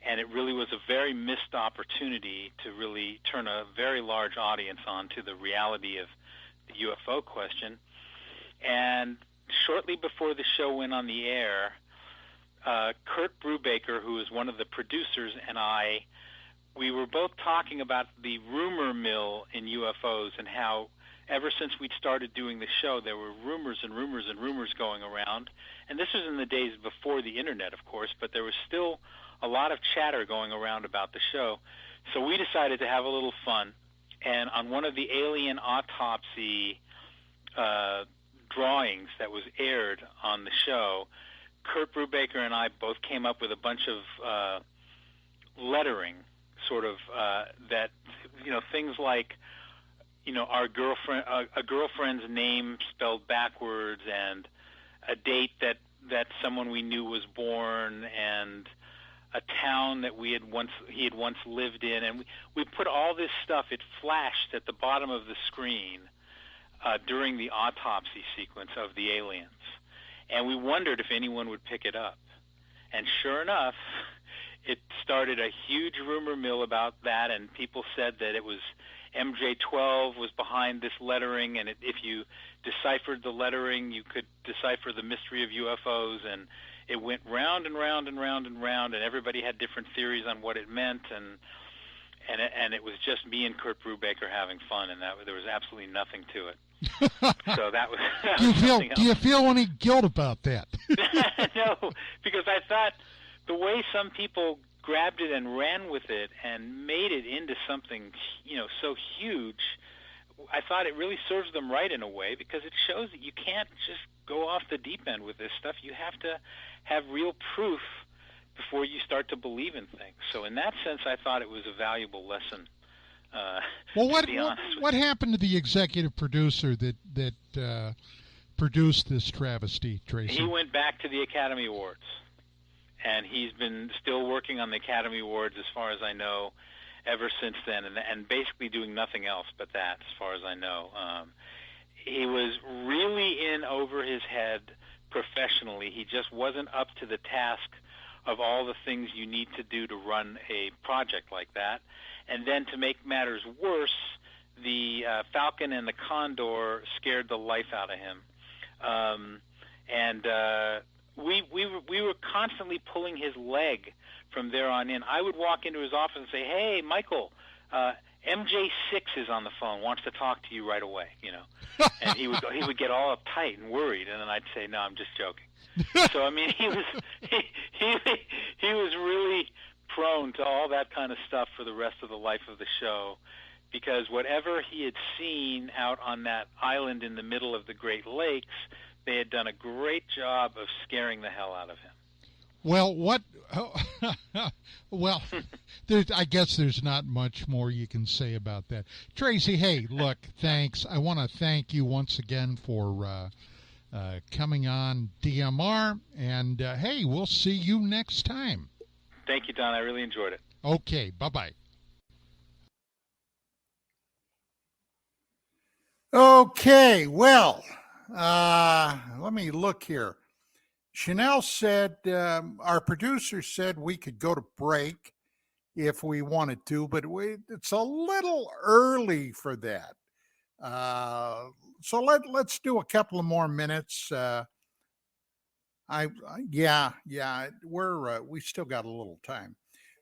and it really was a very missed opportunity to really turn a very large audience on to the reality of the UFO question. And shortly before the show went on the air, Kurt Brubaker, who is one of the producers, and we were both talking about the rumor mill in UFOs and how ever since we'd started doing the show, there were rumors and rumors and rumors going around. And this was in the days before the Internet, of course, but there was still a lot of chatter going around about the show. So we decided to have a little fun. And on one of the alien autopsy drawings that was aired on the show, Kurt Brubaker and I both came up with a bunch of lettering, sort of that, you know, things like, you know, our girlfriend, a girlfriend's name spelled backwards, and a date that someone we knew was born, and a town that he had once lived in, and we put all this stuff. It flashed at the bottom of the screen during the autopsy sequence of the aliens, and we wondered if anyone would pick it up. And sure enough, it started a huge rumor mill about that, and people said that it was MJ-12 was behind this lettering, and if you deciphered the lettering, you could decipher the mystery of UFOs, and it went round and round and round and round, and everybody had different theories on what it meant, and it was just me and Kurt Brubaker having fun, and there was absolutely nothing to it. So that was. Do you feel any guilt about that? No, because I thought the way some people grabbed it and ran with it and made it into something, you know, so huge, I thought it really serves them right in a way, because it shows that you can't just go off the deep end with this stuff. You have to have real proof before you start to believe in things. So in that sense, I thought it was a valuable lesson. Well, what happened to the executive producer that produced this travesty, Tracy? He went back to the Academy Awards, and he's been still working on the Academy Awards, as far as I know, ever since then, and basically doing nothing else but that, as far as I know. He was really in over his head professionally. He just wasn't up to the task of all the things you need to do to run a project like that. And then to make matters worse, the Falcon and the Condor scared the life out of him. We were constantly pulling his leg from there on in. I would walk into his office and say, "Hey, Michael, MJ6 is on the phone, wants to talk to you right away," you know. And he would get all uptight and worried, and then I'd say, "No, I'm just joking." So I mean, he was really prone to all that kind of stuff for the rest of the life of the show, because whatever he had seen out on that island in the middle of the Great Lakes, they had done a great job of scaring the hell out of him. Well, well, I guess there's not much more you can say about that. Tracy, hey, look, thanks. I want to thank you once again for coming on DMR, and hey, we'll see you next time. Thank you, Don. I really enjoyed it. Okay, bye-bye. Okay, well, let me look here. Chanel said, our producer said we could go to break if we wanted to, but it's a little early for that. So let's do a couple of more minutes. We still got a little time.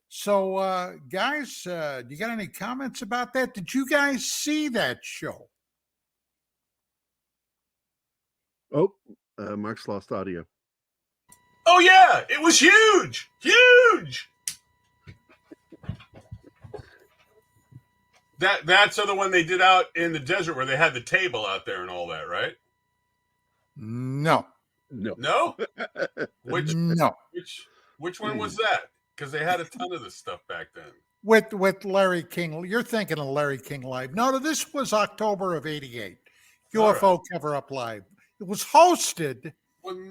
So, guys, do you got any comments about that? Did you guys see that show? Oh, Mark's lost audio. Oh yeah, it was huge. That's the one they did out in the desert where they had the table out there and all that, right? No. Which one was that? Because they had a ton of this stuff back then. With Larry King. You're thinking of Larry King Live. No, this was October of '88. UFO Cover Up Live. It was hosted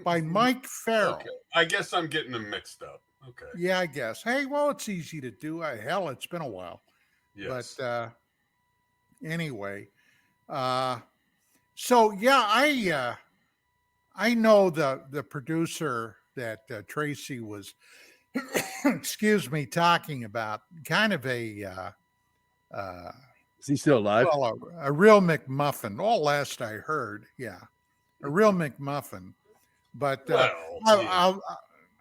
by Mike Farrell. Okay. I guess I'm getting them mixed up. Okay. Yeah, I guess. Hey, well, it's easy to do. Hell, it's been a while. Yes. But anyway, so yeah, I know the producer that Tracy was, excuse me, talking about. Kind of a. Is he still alive? Well, a real McMuffin. All last I heard, yeah, a real McMuffin. But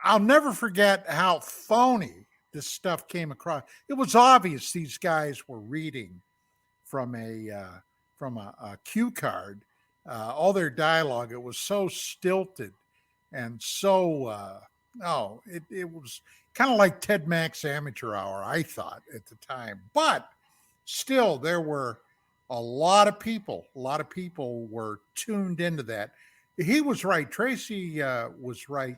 I'll never forget how phony this stuff came across. It was obvious these guys were reading from a cue card. All their dialogue, it was so stilted and so it was kind of like Ted Mack's Amateur Hour, I thought at the time. But still, there were a lot of people were tuned into that. He was right. Tracy was right.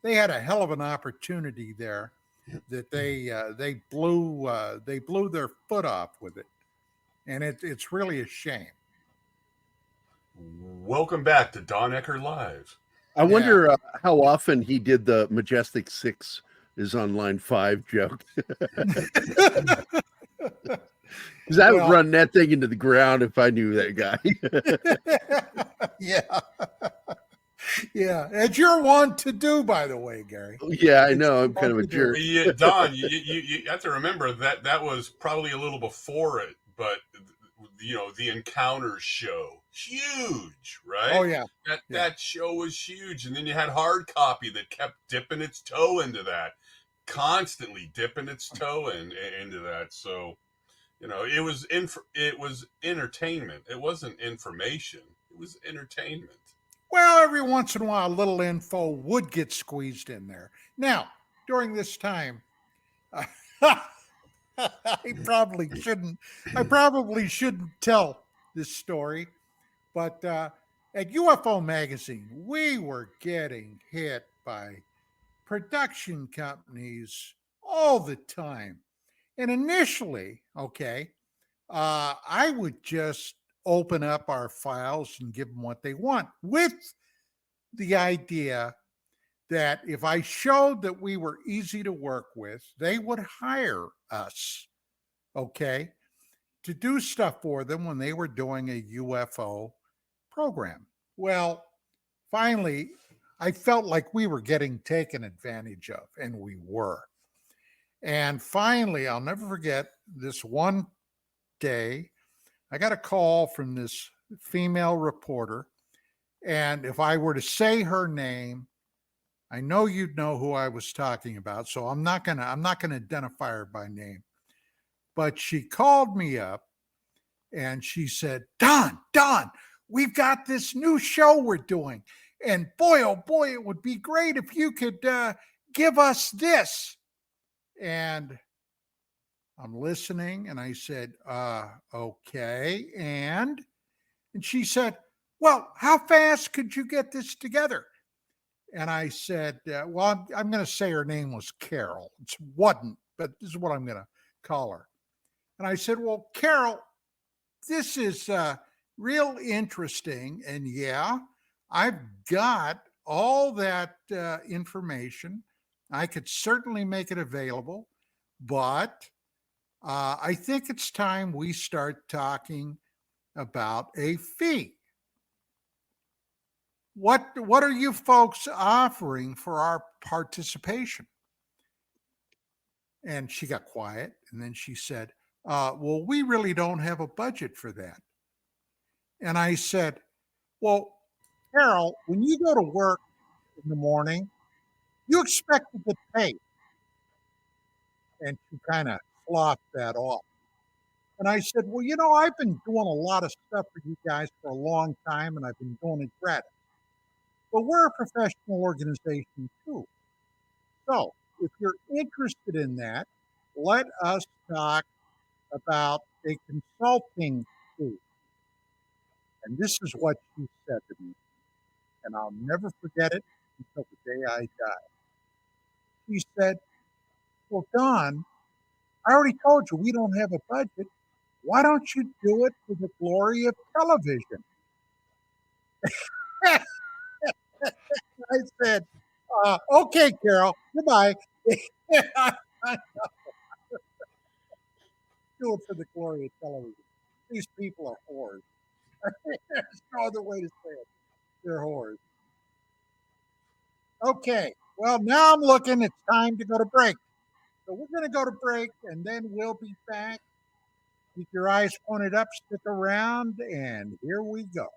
They had a hell of an opportunity there that they blew their foot off with it, and it's really a shame. Welcome back to Don Ecker Live. I wonder how often he did the Majestic 6 is on line 5 joke. Because I would run that thing into the ground if I knew that guy. Yeah. Yeah. And you're one to do, by the way, Gary. Yeah, I know. I'm kind of a jerk. Yeah, Don, you have to remember that was probably a little before it, but the Encounters show, huge, right? Oh yeah. That show was huge. And then you had Hard Copy that kept dipping its toe into that, constantly dipping its toe into that. So, it was entertainment. It wasn't information. It was entertainment. Well, every once in a while, a little info would get squeezed in there. Now, during this time, I probably shouldn't tell this story, but at UFO Magazine, we were getting hit by production companies all the time. And initially, I would just open up our files and give them what they want, with the idea that if I showed that we were easy to work with, they would hire us, to do stuff for them when they were doing a UFO program. Well, finally, I felt like we were getting taken advantage of, and we were. And finally, I'll never forget this one day, I got a call from this female reporter, and if I were to say her name, I know you'd know who I was talking about, so I'm not gonna identify her by name. But she called me up and she said, Don, we've got this new show we're doing, and boy, oh boy, it would be great if you could give us this. And I'm listening. And I said, okay. And she said, well, how fast could you get this together? And I said, well, I'm going to say her name was Carol. It wasn't, but this is what I'm going to call her. And I said, well, Carol, this is real interesting. And yeah, I've got all that information. I could certainly make it available, but I think it's time we start talking about a fee. What are you folks offering for our participation? And she got quiet, and then she said, well, we really don't have a budget for that. And I said, well, Carol, when you go to work in the morning, you expect to get paid. And she kind of sloughed that off. And I said, well, I've been doing a lot of stuff for you guys for a long time, and I've been doing it gratis. But we're a professional organization too. So if you're interested in that, let us talk about a consulting fee. And this is what she said to me, and I'll never forget it until the day I die. She said, well, Don, I already told you we don't have a budget. Why don't you do it for the glory of television? I said, okay, Carol, goodbye. Do it for the glory of television. These people are whores. There's no other way to say it. They're whores. Okay, well, now I'm looking. It's time to go to break. So we're going to go to break, and then we'll be back. Keep your eyes pointed up, stick around, and here we go.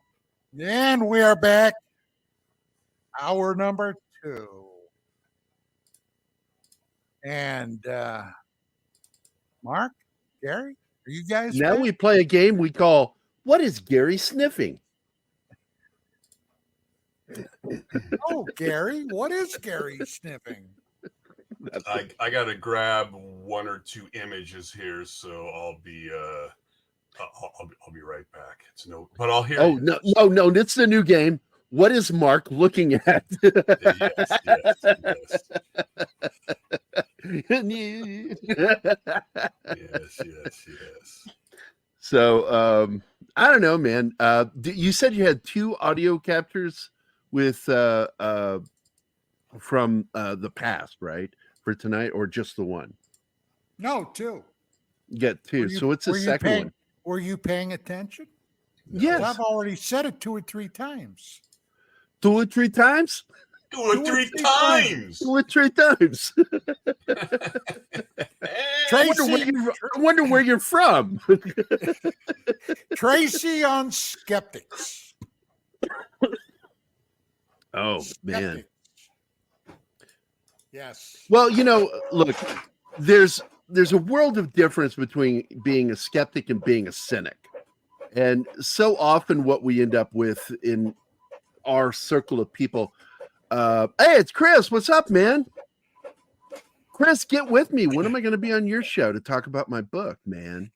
And we are back. Hour number 2. And Mark, Gerry, are you guys Now back? we play a game we call What is Gerry Sniffing? Oh, Gerry, what is Gerry sniffing? I got to grab 1 or 2 images here, so I'll be right back. But I'll hear. Oh, you. No, it's the new game. What is Mark looking at? Yes. So, I don't know, man. You said you had 2 audio captures with from the past, right? For tonight, or just the one? No, 2. You got 2. So what's the second one? Were you paying attention? Yes. I've already said it 2 or 3 times. 2 or 3 times? 2 or 3 times. 2 or 3 times. Tracy, I wonder where you're from. Tracy on Skeptics. Oh, man. Yes. Well, look, there's a world of difference between being a skeptic and being a cynic. And so often what we end up with in our circle of people, hey, it's Chris. What's up, man? Chris, get with me. When am I going to be on your show to talk about my book, man?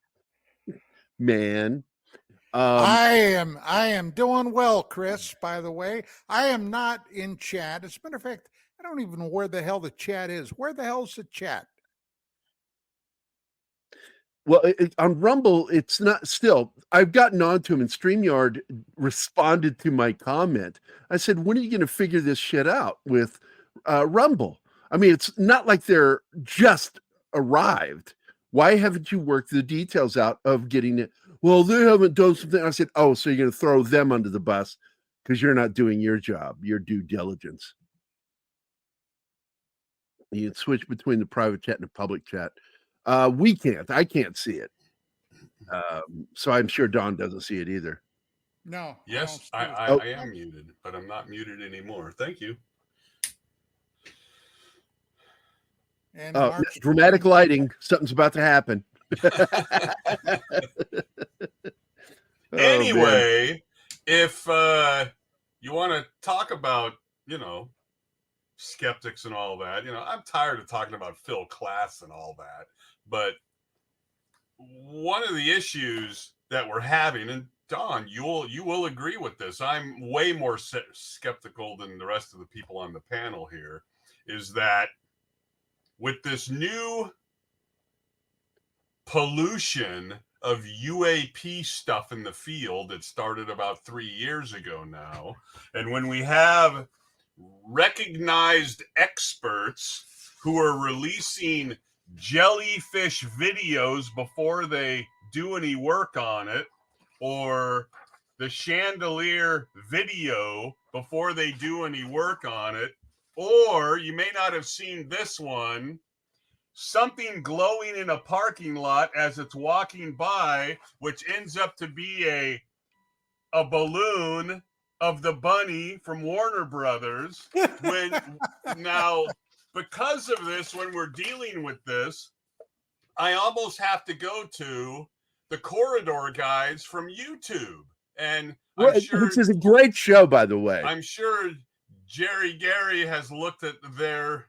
I am doing well, Chris, by the way. I am not in chat. As a matter of fact, I don't even know where the hell the chat is. Where the hell's the chat? Well, on Rumble, it's not still. I've gotten onto him, and StreamYard responded to my comment. I said, when are you going to figure this shit out with Rumble? I mean, it's not like they're just arrived. Why haven't you worked the details out of getting it? Well, they haven't done something. I said, oh, so you're going to throw them under the bus because you're not doing your job, your due diligence. You can switch between the private chat and the public chat. We can't. I can't see it. So I'm sure Don doesn't see it either. No. Yes, I am muted, but I'm not muted anymore. Thank you. And dramatic lighting. Something's about to happen. Anyway, if you want to talk about, skeptics and all that, I'm tired of talking about Phil Klass and all that. But one of the issues that we're having, and Don, you will agree with this. I'm way more skeptical than the rest of the people on the panel here, is that with this new pollution of UAP stuff in the field that started about 3 years ago now, and when we have recognized experts who are releasing jellyfish videos before they do any work on it, or the chandelier video before they do any work on it, or you may not have seen this one, something glowing in a parking lot as it's walking by, which ends up to be a balloon of the bunny from Warner Brothers. Now, because of this, when we're dealing with this, I almost have to go to the Corridor guys from YouTube. And which is a great show, by the way. I'm sure Gerry has looked at their...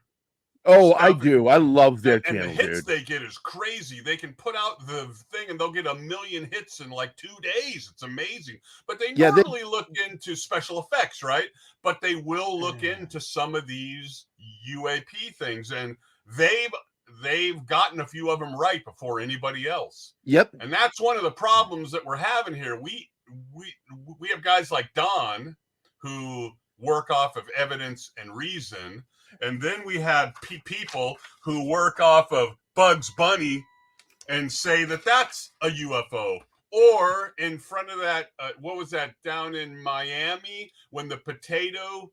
Oh, I do. I love their channel, and the hits dude. they get is crazy. They can put out the thing and they'll get 1 million hits in like 2 days. It's amazing. But they normally look into special effects, right? But they will look into some of these UAP things, and they've gotten a few of them right before anybody else. Yep. And that's one of the problems that we're having here. We have guys like Don who work off of evidence and reason. And then we have people who work off of Bugs Bunny and say that that's a UFO. Or in front of that, what was that down in Miami when the potato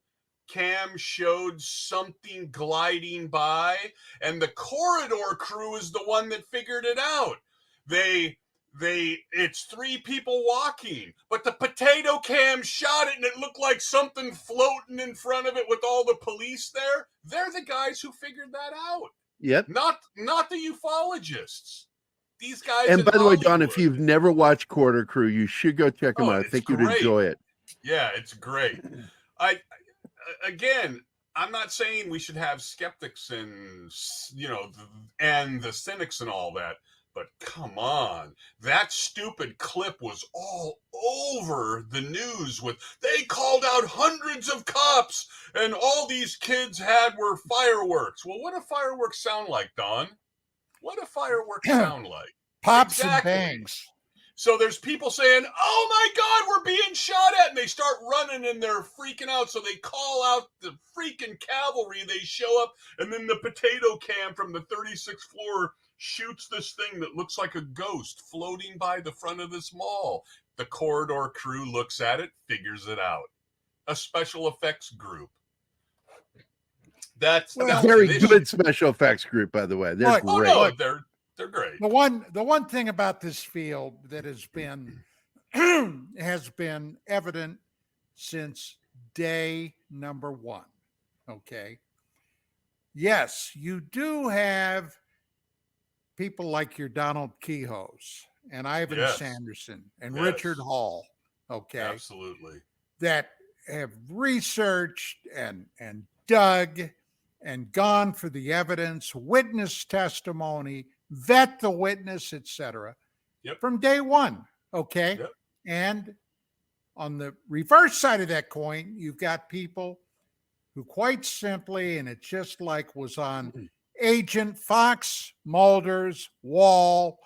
cam showed something gliding by, and the Corridor crew is the one that figured it out. It's 3 people walking, but the potato cam shot it and it looked like something floating in front of it with all the police there. They're the guys who figured that out. Yep. Not the ufologists. These guys. And by the way, Hollywood. Don, if you've never watched Corridor Crew, you should go check them out. I think you'd enjoy it. Yeah, it's great. I'm not saying we should have skeptics and and the cynics and all that. But come on, that stupid clip was all over the news they called out hundreds of cops and all these kids were fireworks. Well, what do fireworks sound like, Don? What do fireworks sound like? Pops and bangs. So there's people saying, oh my God, we're being shot at. And they start running and they're freaking out. So they call out the freaking cavalry. They show up, and then the potato cam from the 36th floor shoots this thing that looks like a ghost floating by the front of this mall. The Corridor crew looks at it, figures it out. A special effects group. That's very good special effects group, by the way. They're great. Oh, no, they're great. The one thing about this field that has been evident since day number 1. Okay. Yes, you do have people like your Donald Kehoe's and Ivan Sanderson and Richard Hall. Okay. Absolutely. That have researched and dug and gone for the evidence, witness testimony, vet the witness, etc. From day 1. Okay. Yep. And on the reverse side of that coin, you've got people who quite simply, and it's just like was on Agent Fox Mulder's wall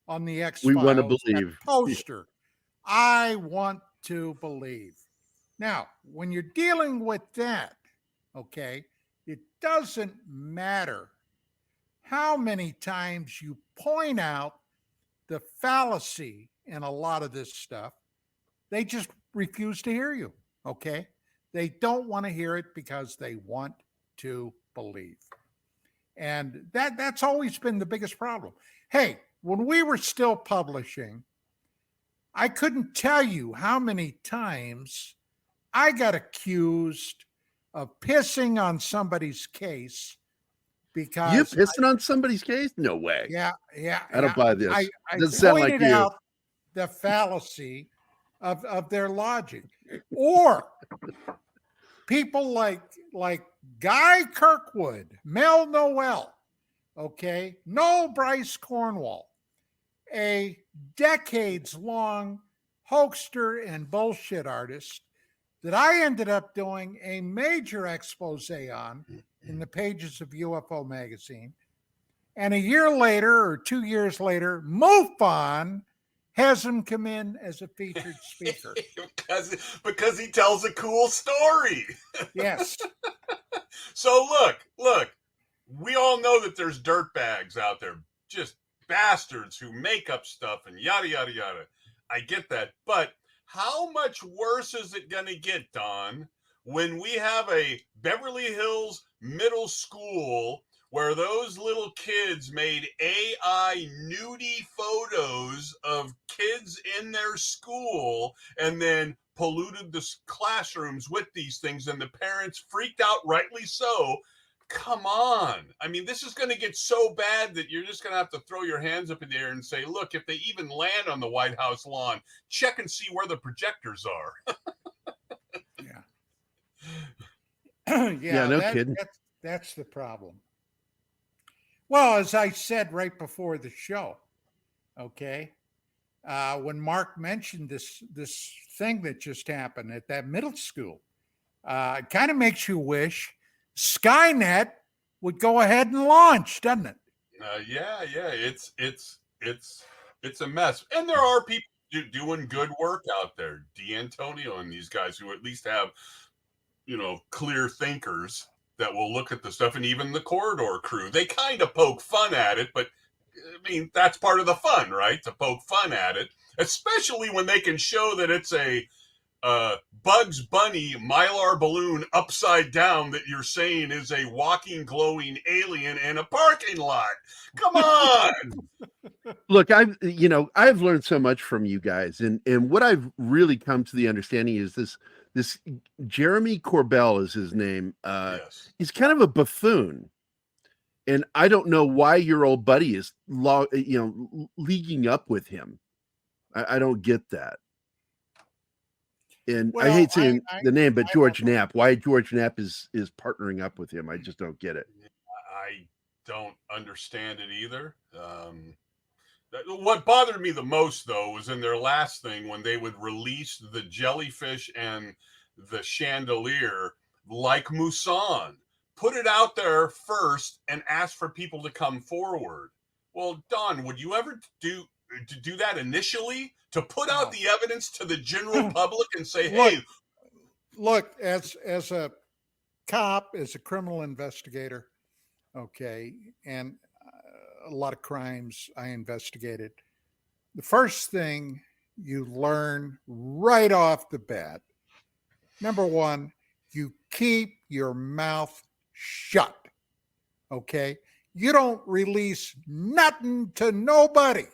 on the X-Files. We want to believe. Poster. I want to believe. Now, when you're dealing with that, okay, it doesn't matter how many times you point out the fallacy in a lot of this stuff. They just refuse to hear you, okay? They don't want to hear it because they want to believe. And that's always been the biggest problem. Hey, when we were still publishing, I couldn't tell you how many times I got accused of pissing on somebody's case because you pissing on somebody's case? No way. Yeah. I don't buy this. I doesn't sound like you. out the fallacy of their logic, or people like Guy Kirkwood, Mel Noel, okay, Noel Bryce Cornwall, a decades-long hoaxer and bullshit artist that I ended up doing a major expose on in the pages of UFO magazine. And a year later or 2 years later, MUFON has him come in as a featured speaker. because he tells a cool story. Yes. So look, we all know that there's dirtbags out there, just bastards who make up stuff and yada, yada, yada. I get that. But how much worse is it going to get, Don, when we have a Beverly Hills middle school where those little kids made AI nudie photos of kids in their school and then polluted the classrooms with these things, and the parents freaked out, rightly so. Come on. I mean, this is going to get so bad that you're just going to have to throw your hands up in the air and say, look, if they even land on the White House lawn, check and see where the projectors are. Yeah, no kidding. That's the problem. Well, as I said right before the show, okay, when Mark mentioned this thing that just happened at that middle school, it kind of makes you wish Skynet would go ahead and launch, doesn't it? Yeah. It's a mess, and there are people doing good work out there. D'Antonio and these guys who at least have, clear thinkers that will look at the stuff, and even the Corridor crew. They kind of poke fun at it, but I mean, that's part of the fun, right? To poke fun at it, especially when they can show that it's a Bugs Bunny Mylar balloon upside down that you're saying is a walking, glowing alien in a parking lot. Come on. Look, I've learned so much from you guys, and what I've really come to the understanding is this Jeremy Corbell is his name. Yes. He's kind of a buffoon, and I don't know why your old buddy is leaguing up with him. I don't get that. And I hate saying the name, but George Knapp. Why George Knapp is partnering up with him? I just don't get it. I don't understand it either. What bothered me the most, though, was in their last thing when they would release the jellyfish and the chandelier like Musan. Put it out there first and ask for people to come forward. Well, Don, would you ever do that initially? To put out the evidence to the general public and say, hey. Look, as a cop, as a criminal investigator, okay, and a lot of crimes I investigated, the first thing you learn right off the bat, number one, you keep your mouth shut, okay? You don't release nothing to nobody.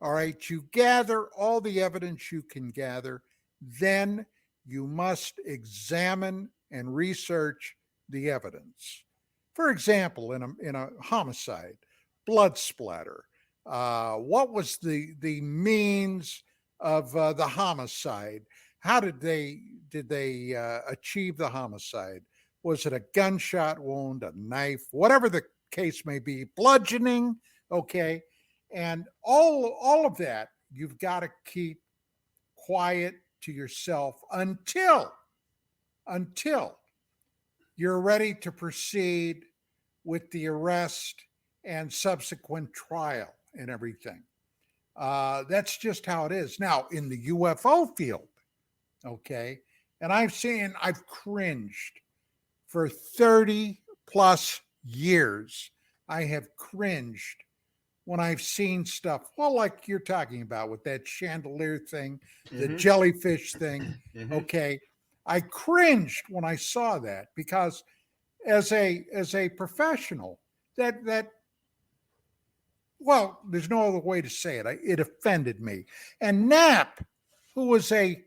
All right, you gather all the evidence you can gather, then you must examine and research the evidence. For example, in a homicide, blood splatter, what was the means of the homicide? How did they achieve the homicide? Was it a gunshot wound, a knife, whatever the case may be, bludgeoning? Okay. And all of that, you've got to keep quiet to yourself until you're ready to proceed with the arrest and subsequent trial and everything. That's just how it is. Now, in the UFO field, okay, and I've cringed for 30 plus years. I have cringed when I've seen stuff, well, like you're talking about with that chandelier thing, the jellyfish thing, okay, I cringed when I saw that because as a professional, that well, there's no other way to say it. It offended me. And Knapp, who was a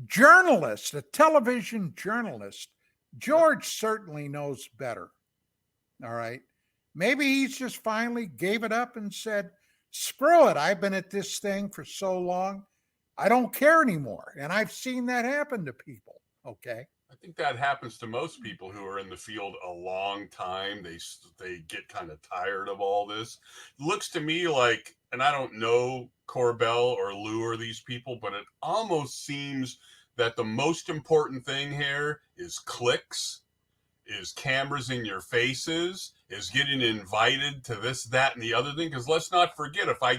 journalist, a television journalist, George certainly knows better. All right. Maybe he's just finally gave it up and said, screw it. I've been at this thing for so long. I don't care anymore. And I've seen that happen to people. Okay. I think that happens to most people who are in the field a long time. They get kind of tired of all this. Looks to me like, and I don't know Corbell or Lou or these people, but it almost seems that the most important thing here is clicks, is cameras in your faces, is getting invited to this, that, and the other thing. Because let's not forget, I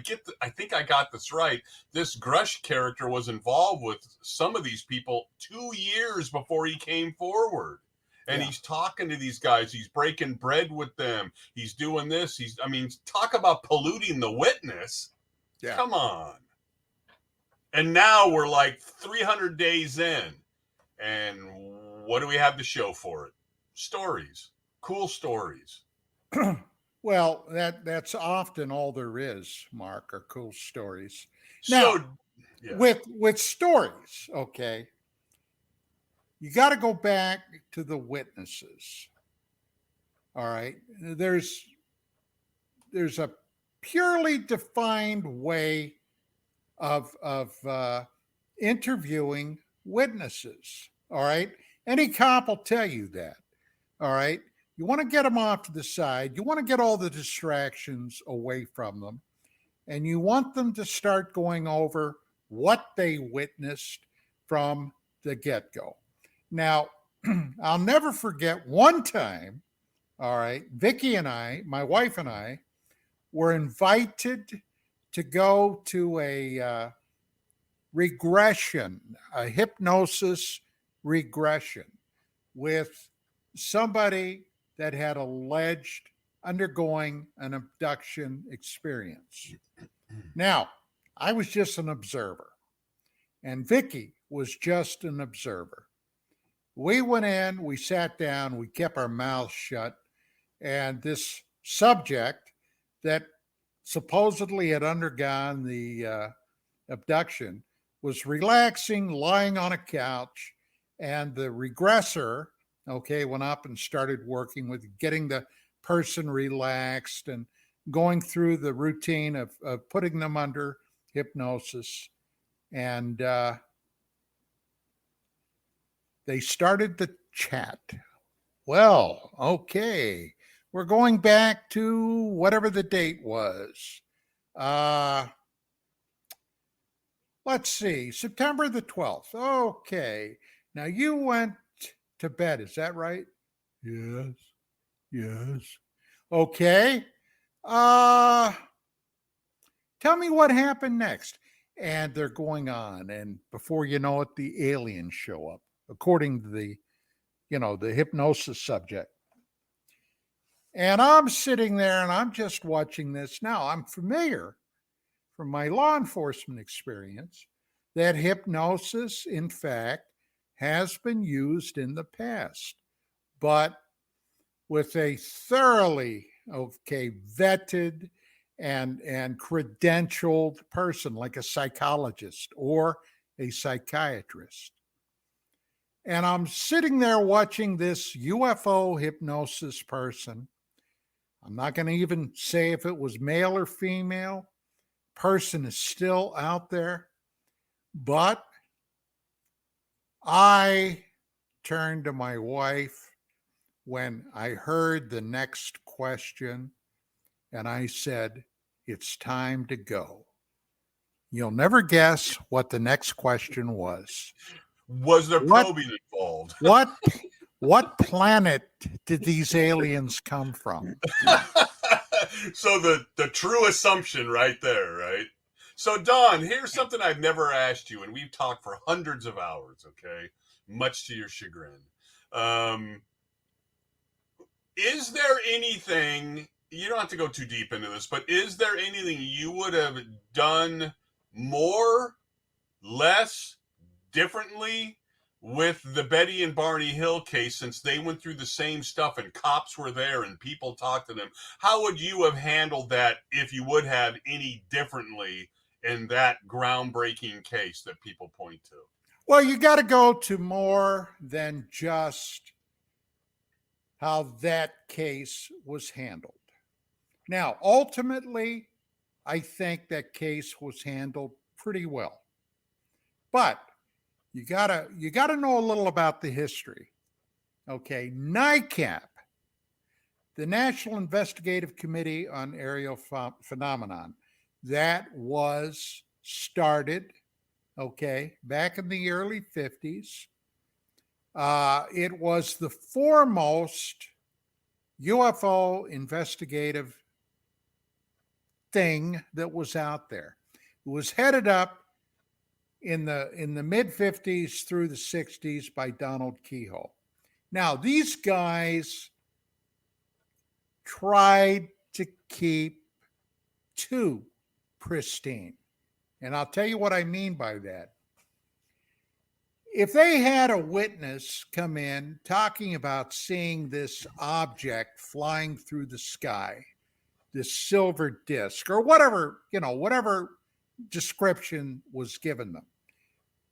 think I got this right. This Grush character was involved with some of these people 2 years before he came forward. And he's talking to these guys. He's breaking bread with them. He's doing this. Talk about polluting the witness. Yeah. Come on. And now we're like 300 days in. And what do we have to show for it? Stories, cool stories. Well, that's often all there is, Mark, are cool stories. So, now, with stories, okay, you got to go back to the witnesses. All right, there's a purely defined way of interviewing witnesses. All right, any cop will tell you that. All right. You want to get them off to the side. You want to get all the distractions away from them. And you want them to start going over what they witnessed from the get-go. Now, I'll never forget one time, all right, Vicki and I, my wife and I, were invited to go to a regression, a hypnosis regression with somebody that had alleged undergoing an abduction experience. Now, I was just an observer, and Vicki was just an observer. We went in, we sat down, we kept our mouths shut, and this subject that supposedly had undergone the abduction was relaxing, lying on a couch, and the regressor, okay, went up and started working with getting the person relaxed and going through the routine of putting them under hypnosis. And they started to chat. Well, okay, we're going back to whatever the date was. Let's see, September the 12th. Okay, now you went to bed, is that right? Yes. Okay. Tell me what happened next. And they're going on, and before you know it, the aliens show up, according to the hypnosis subject. And I'm sitting there and I'm just watching this. Now, I'm familiar from my law enforcement experience that hypnosis, in fact, has been used in the past, but with a thoroughly, vetted and credentialed person like a psychologist or a psychiatrist. And I'm sitting there watching this UFO hypnosis person. I'm not going to even say if it was male or female. Person is still out there. But I turned to my wife when I heard the next question, and I said, "It's time to go." You'll never guess what the next question was. Was there probing involved? What planet did these aliens come from? So the true assumption right there, right? So, Don, here's something I've never asked you, and we've talked for hundreds of hours, okay? Much to your chagrin. Is there anything, you don't have to go too deep into this, but is there anything you would have done more, less, differently with the Betty and Barney Hill case, since they went through the same stuff and cops were there and people talked to them? How would you have handled that, if you would have, any differently in that groundbreaking case that people point to? Well, you got to go to more than just how that case was handled. Now, ultimately, I think that case was handled pretty well. But you gotta know a little about the history. Okay, NICAP, the National Investigative Committee on Aerial Phenomenon, that was started, okay, back in the early 50s. It was the foremost UFO investigative thing that was out there. It was headed up in the mid 50s through the 60s by Donald Keyhoe. Now, these guys tried to keep too pristine. And I'll tell you what I mean by that. If they had a witness come in talking about seeing this object flying through the sky, this silver disc, or whatever description was given them,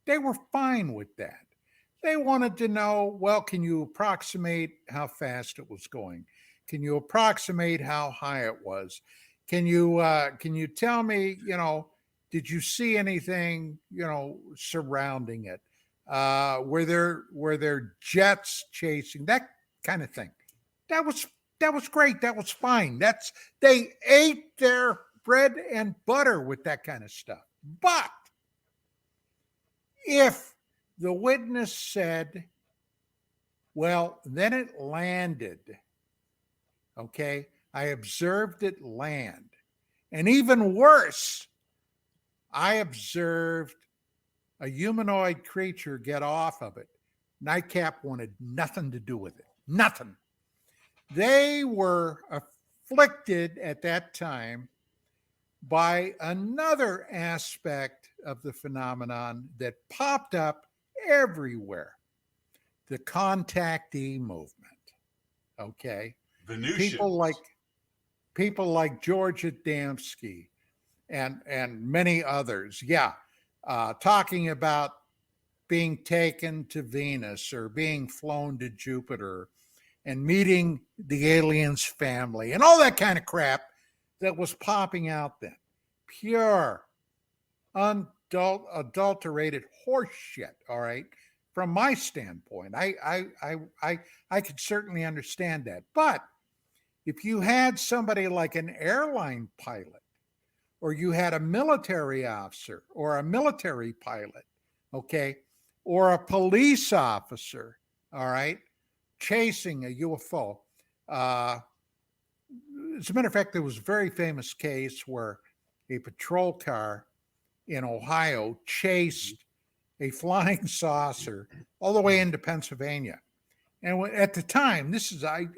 they were fine with that. They wanted to know, well, can you approximate how fast it was going? Can you approximate how high it was? Can you tell me, did you see anything, surrounding it? Were there jets chasing, that kind of thing? That was great. That was fine. They ate their bread and butter with that kind of stuff. But if the witness said, well, then it landed, okay, I observed it land. And even worse, I observed a humanoid creature get off of it. NICAP wanted nothing to do with it. Nothing. They were afflicted at that time by another aspect of the phenomenon that popped up everywhere: the contactee movement. Okay. Venusians. People like George Adamski and many others. Yeah. Talking about being taken to Venus or being flown to Jupiter and meeting the aliens' family and all that kind of crap that was popping out then. Pure, adulterated horse shit, all right? From my standpoint, I could certainly understand that. But if you had somebody like an airline pilot, or you had a military officer or a military pilot, okay, or a police officer, all right, chasing a UFO. As a matter of fact, there was a very famous case where a patrol car in Ohio chased a flying saucer all the way into Pennsylvania. And at the time,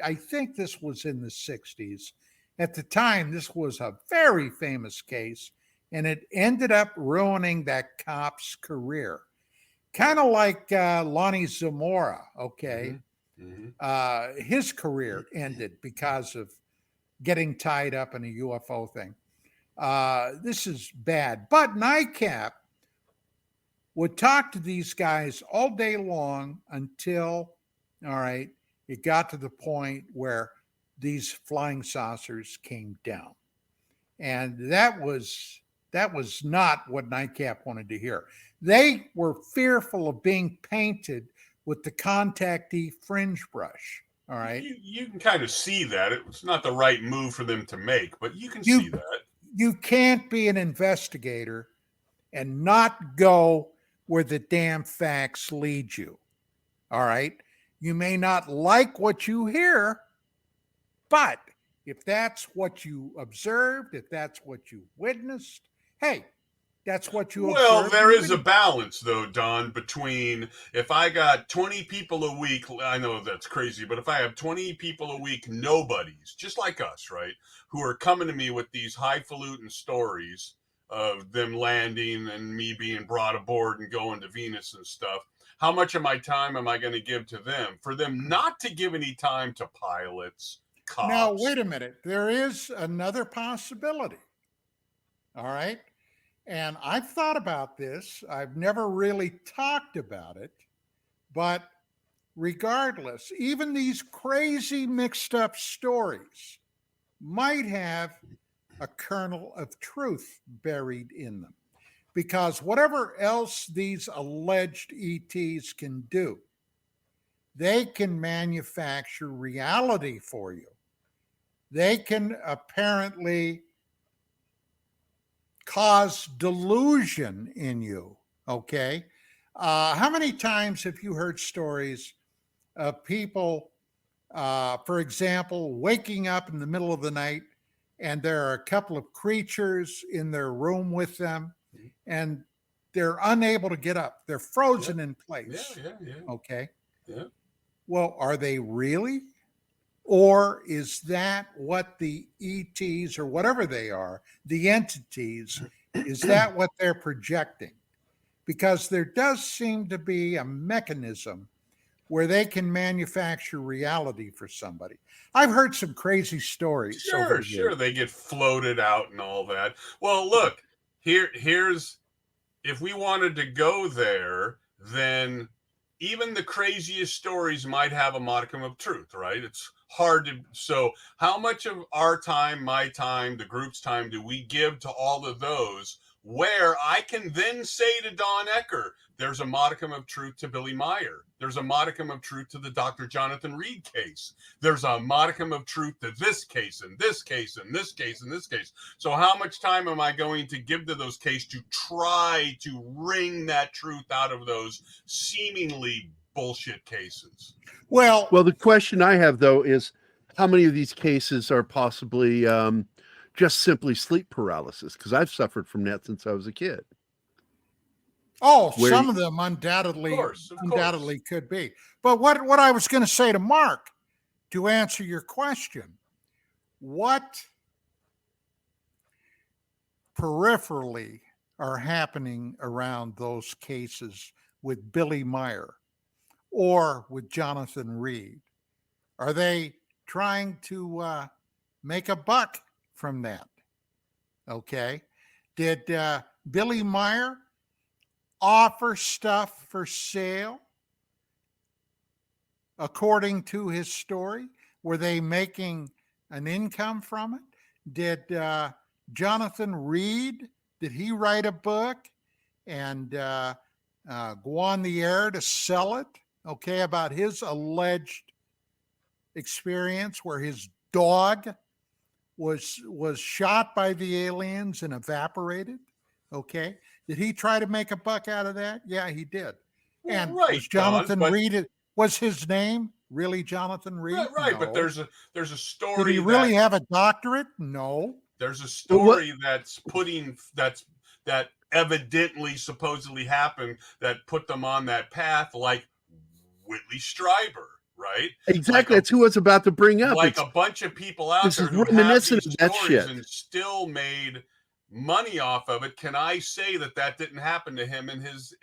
I think this was in the 60s. At the time, this was a very famous case, and it ended up ruining that cop's career. Kind of like Lonnie Zamora, okay? Mm-hmm. His career ended because of getting tied up in a UFO thing. This is bad. But NICAP would talk to these guys all day long until, all right, it got to the point where these flying saucers came down. And that was not what NICAP wanted to hear. They were fearful of being painted with the contactee fringe brush. All right. You can kind of see that. It's not the right move for them to make, but you can see that. You can't be an investigator and not go where the damn facts lead you. All right. You may not like what you hear, but if that's what you observed, if that's what you witnessed, hey, that's what you observed. Well, there is a balance, though, Don, between if I got 20 people a week, I know that's crazy, but if I have 20 people a week, nobodies, just like us, right, who are coming to me with these highfalutin stories of them landing and me being brought aboard and going to Venus and stuff, how much of my time am I going to give to them? For them not to give any time to pilots, cops. Now, wait a minute. There is another possibility. All right. And I've thought about this. I've never really talked about it. But regardless, even these crazy mixed up stories might have a kernel of truth buried in them. because whatever else these alleged ETs can do, they can manufacture reality for you. They can apparently cause delusion in you, okay? How many times have you heard stories of people, for example, waking up in the middle of the night and there are a couple of creatures in their room with them and they're unable to get up. They're frozen in place. Yeah. Okay. Yeah. Well, are they really? Or is that what the ETs or whatever they are, the entities, is that what they're projecting? Because there does seem to be a mechanism where they can manufacture reality for somebody. I've heard some crazy stories. Sure. They get floated out and all that. Well, look, here's if we wanted to go there, then even the craziest stories might have a modicum of truth, right? It's hard to. So how much of our time, my time, the group's time do we give to all of those where I can then say to Don Ecker, there's a modicum of truth to Billy Meyer. There's a modicum of truth to the Dr. Jonathan Reed case. There's a modicum of truth to this case and this case and this case and this case. So how much time am I going to give to those cases to try to wring that truth out of those seemingly bullshit cases? Well, the question I have, though, is how many of these cases are possibly just simply sleep paralysis? Because I've suffered from that since I was a kid. Some of them undoubtedly could be. But what I was going to say to Mark, to answer your question, what peripherally are happening around those cases with Billy Meyer or with Jonathan Reed? Are they trying to make a buck from that? Okay. Did Billy Meyer offer stuff for sale according to his story? Were they making an income from it? Did Jonathan Reed, did he write a book and go on the air to sell it, okay, about his alleged experience where his dog was shot by the aliens and evaporated? Okay. Did he try to make a buck out of that? Yeah, he did. And was Jonathan Reed, was his name really Jonathan Reed? Right. No. But there's a story. Did he really have a doctorate? No. There's a story that evidently supposedly happened that put them on that path, like Whitley Strieber, right? Exactly. That's who I was about to bring up. Like a bunch of people out there who have these stories and still made money off of it. Can I say that didn't happen to him in his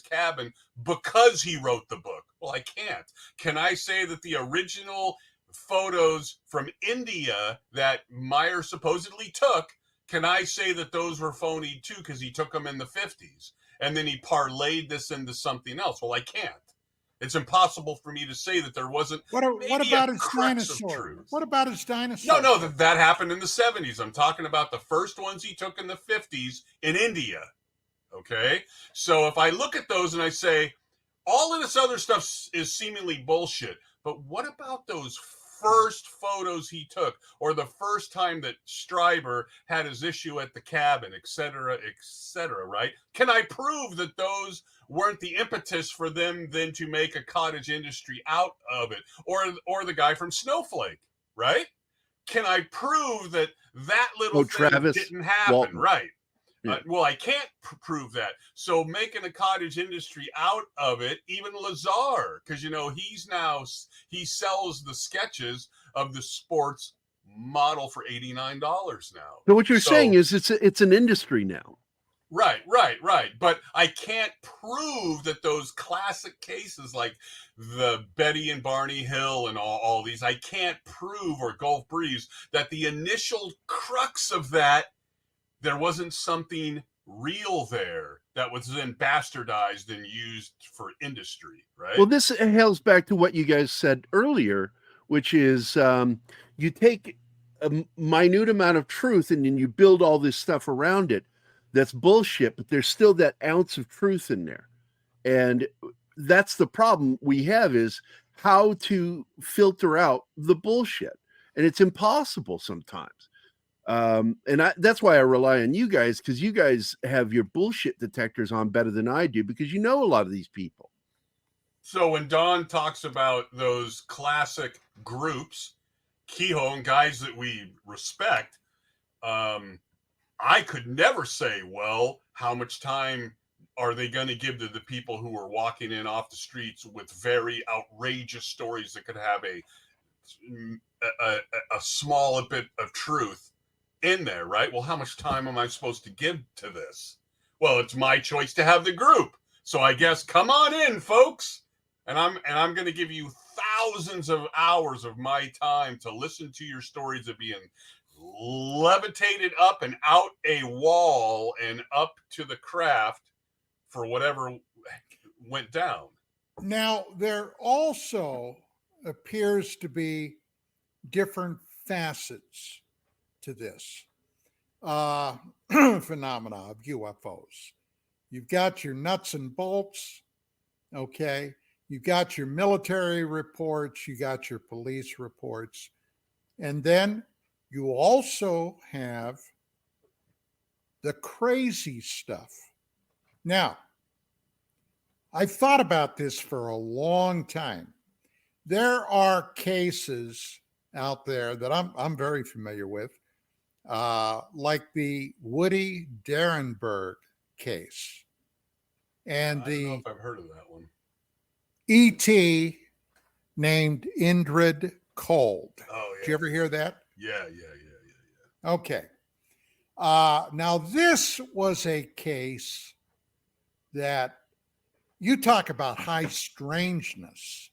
cabin because he wrote the book? Well, I can't. Can I say that the original photos from India that Meyer supposedly took, can I say that those were phony too because he took them in the 50s and then he parlayed this into something else? Well, I can't. It's impossible for me to say that there wasn't. What about his dinosaur? What about his dinosaur? No, that happened in the 70s. I'm talking about the first ones he took in the 50s in India. Okay? So if I look at those and I say, all of this other stuff is seemingly bullshit, but what about those first photos he took, or the first time that Strieber had his issue at the cabin, et cetera, right? Can I prove that those weren't the impetus for them then to make a cottage industry out of it? Or the guy from Snowflake, right? Can I prove that little thing didn't happen? Walton. Right. Yeah. Well, I can't prove that. So making a cottage industry out of it, even Lazar, because, he sells the sketches of the sports model for $89 now. So what you're saying is it's an industry now. Right. But I can't prove that those classic cases like the Betty and Barney Hill and all these, I can't prove, or Gulf Breeze, that the initial crux of that, there wasn't something real there that was then bastardized and used for industry, right? Well, this hails back to what you guys said earlier, which is you take a minute amount of truth and then you build all this stuff around it. that's bullshit, but there's still that ounce of truth in there. And that's the problem we have, is how to filter out the bullshit. And it's impossible sometimes. That's why I rely on you guys, because you guys have your bullshit detectors on better than I do, because you know a lot of these people. So when Don talks about those classic groups, Kehoe and guys that we respect, I could never say, well, how much time are they going to give to the people who are walking in off the streets with very outrageous stories that could have a small bit of truth in there, right? Well, how much time am I supposed to give to this? Well, it's my choice to have the group. So I guess come on in, folks. And I'm going to give you thousands of hours of my time to listen to your stories of being levitated up and out a wall and up to the craft for whatever went down. Now, there also appears to be different facets to this phenomena of UFOs. You've got your nuts and bolts, okay? You've got your military reports, you got your police reports, and then you also have the crazy stuff. Now, I've thought about this for a long time. There are cases out there that I'm very familiar with, like the Woody Derenberg case. And I don't know if I've heard of that one. E.T. named Indrid Cold. Oh, yeah. Did you ever hear that? Yeah. Okay. Now, this was a case that you talk about high strangeness.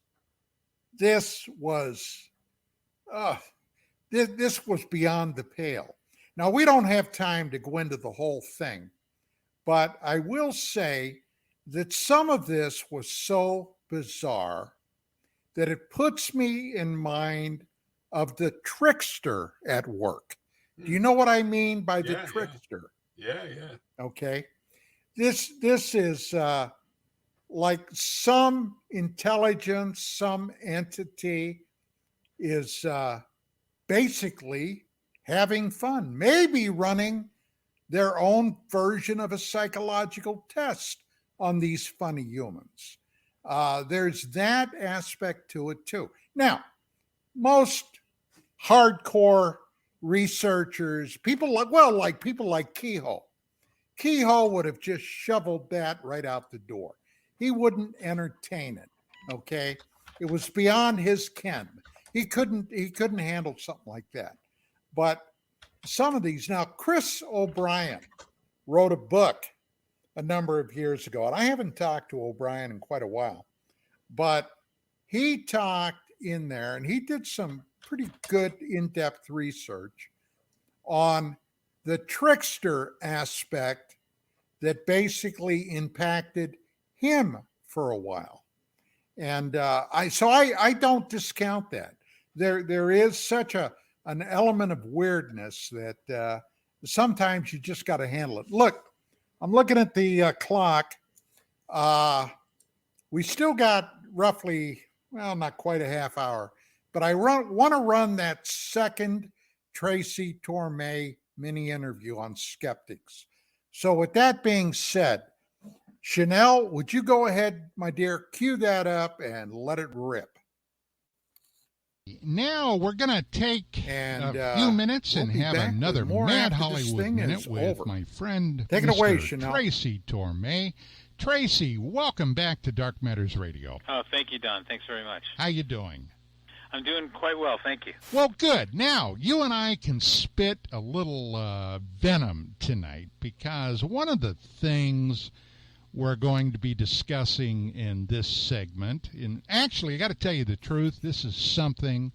This was beyond the pale. Now, we don't have time to go into the whole thing, but I will say that some of this was so bizarre that it puts me in mind of the trickster at work. Do you know what I mean by the trickster? Yeah. Okay. This is like some intelligence, some entity is basically having fun, maybe running their own version of a psychological test on these funny humans. There's that aspect to it too. Now, most hardcore researchers, people like Kehoe. Kehoe would have just shoveled that right out the door. He wouldn't entertain it. Okay, it was beyond his ken. He couldn't handle something like that. But some of these now, Chris O'Brien wrote a book a number of years ago, and I haven't talked to O'Brien in quite a while, but he talked in there and he did some pretty good in-depth research on the trickster aspect that basically impacted him for a while. And I don't discount that. There is such an element of weirdness that sometimes you just got to handle it. Look, I'm looking at the clock. We still got roughly, well, not quite a half hour, but I want to run that second Tracy Tormes mini interview on skeptics. So with that being said, Chanel, would you go ahead, my dear, cue that up and let it rip? Now we're going to take a few minutes and have another Mad Hollywood Minute with my friend, Take it away, Chanel. Tracy Tormes. Tracy, welcome back to Dark Matters Radio. Oh, thank you, Don. Thanks very much. How you doing? I'm doing quite well, thank you. Well, good. Now, you and I can spit a little venom tonight, because one of the things we're going to be discussing in this segment, and actually, I got to tell you the truth, this is something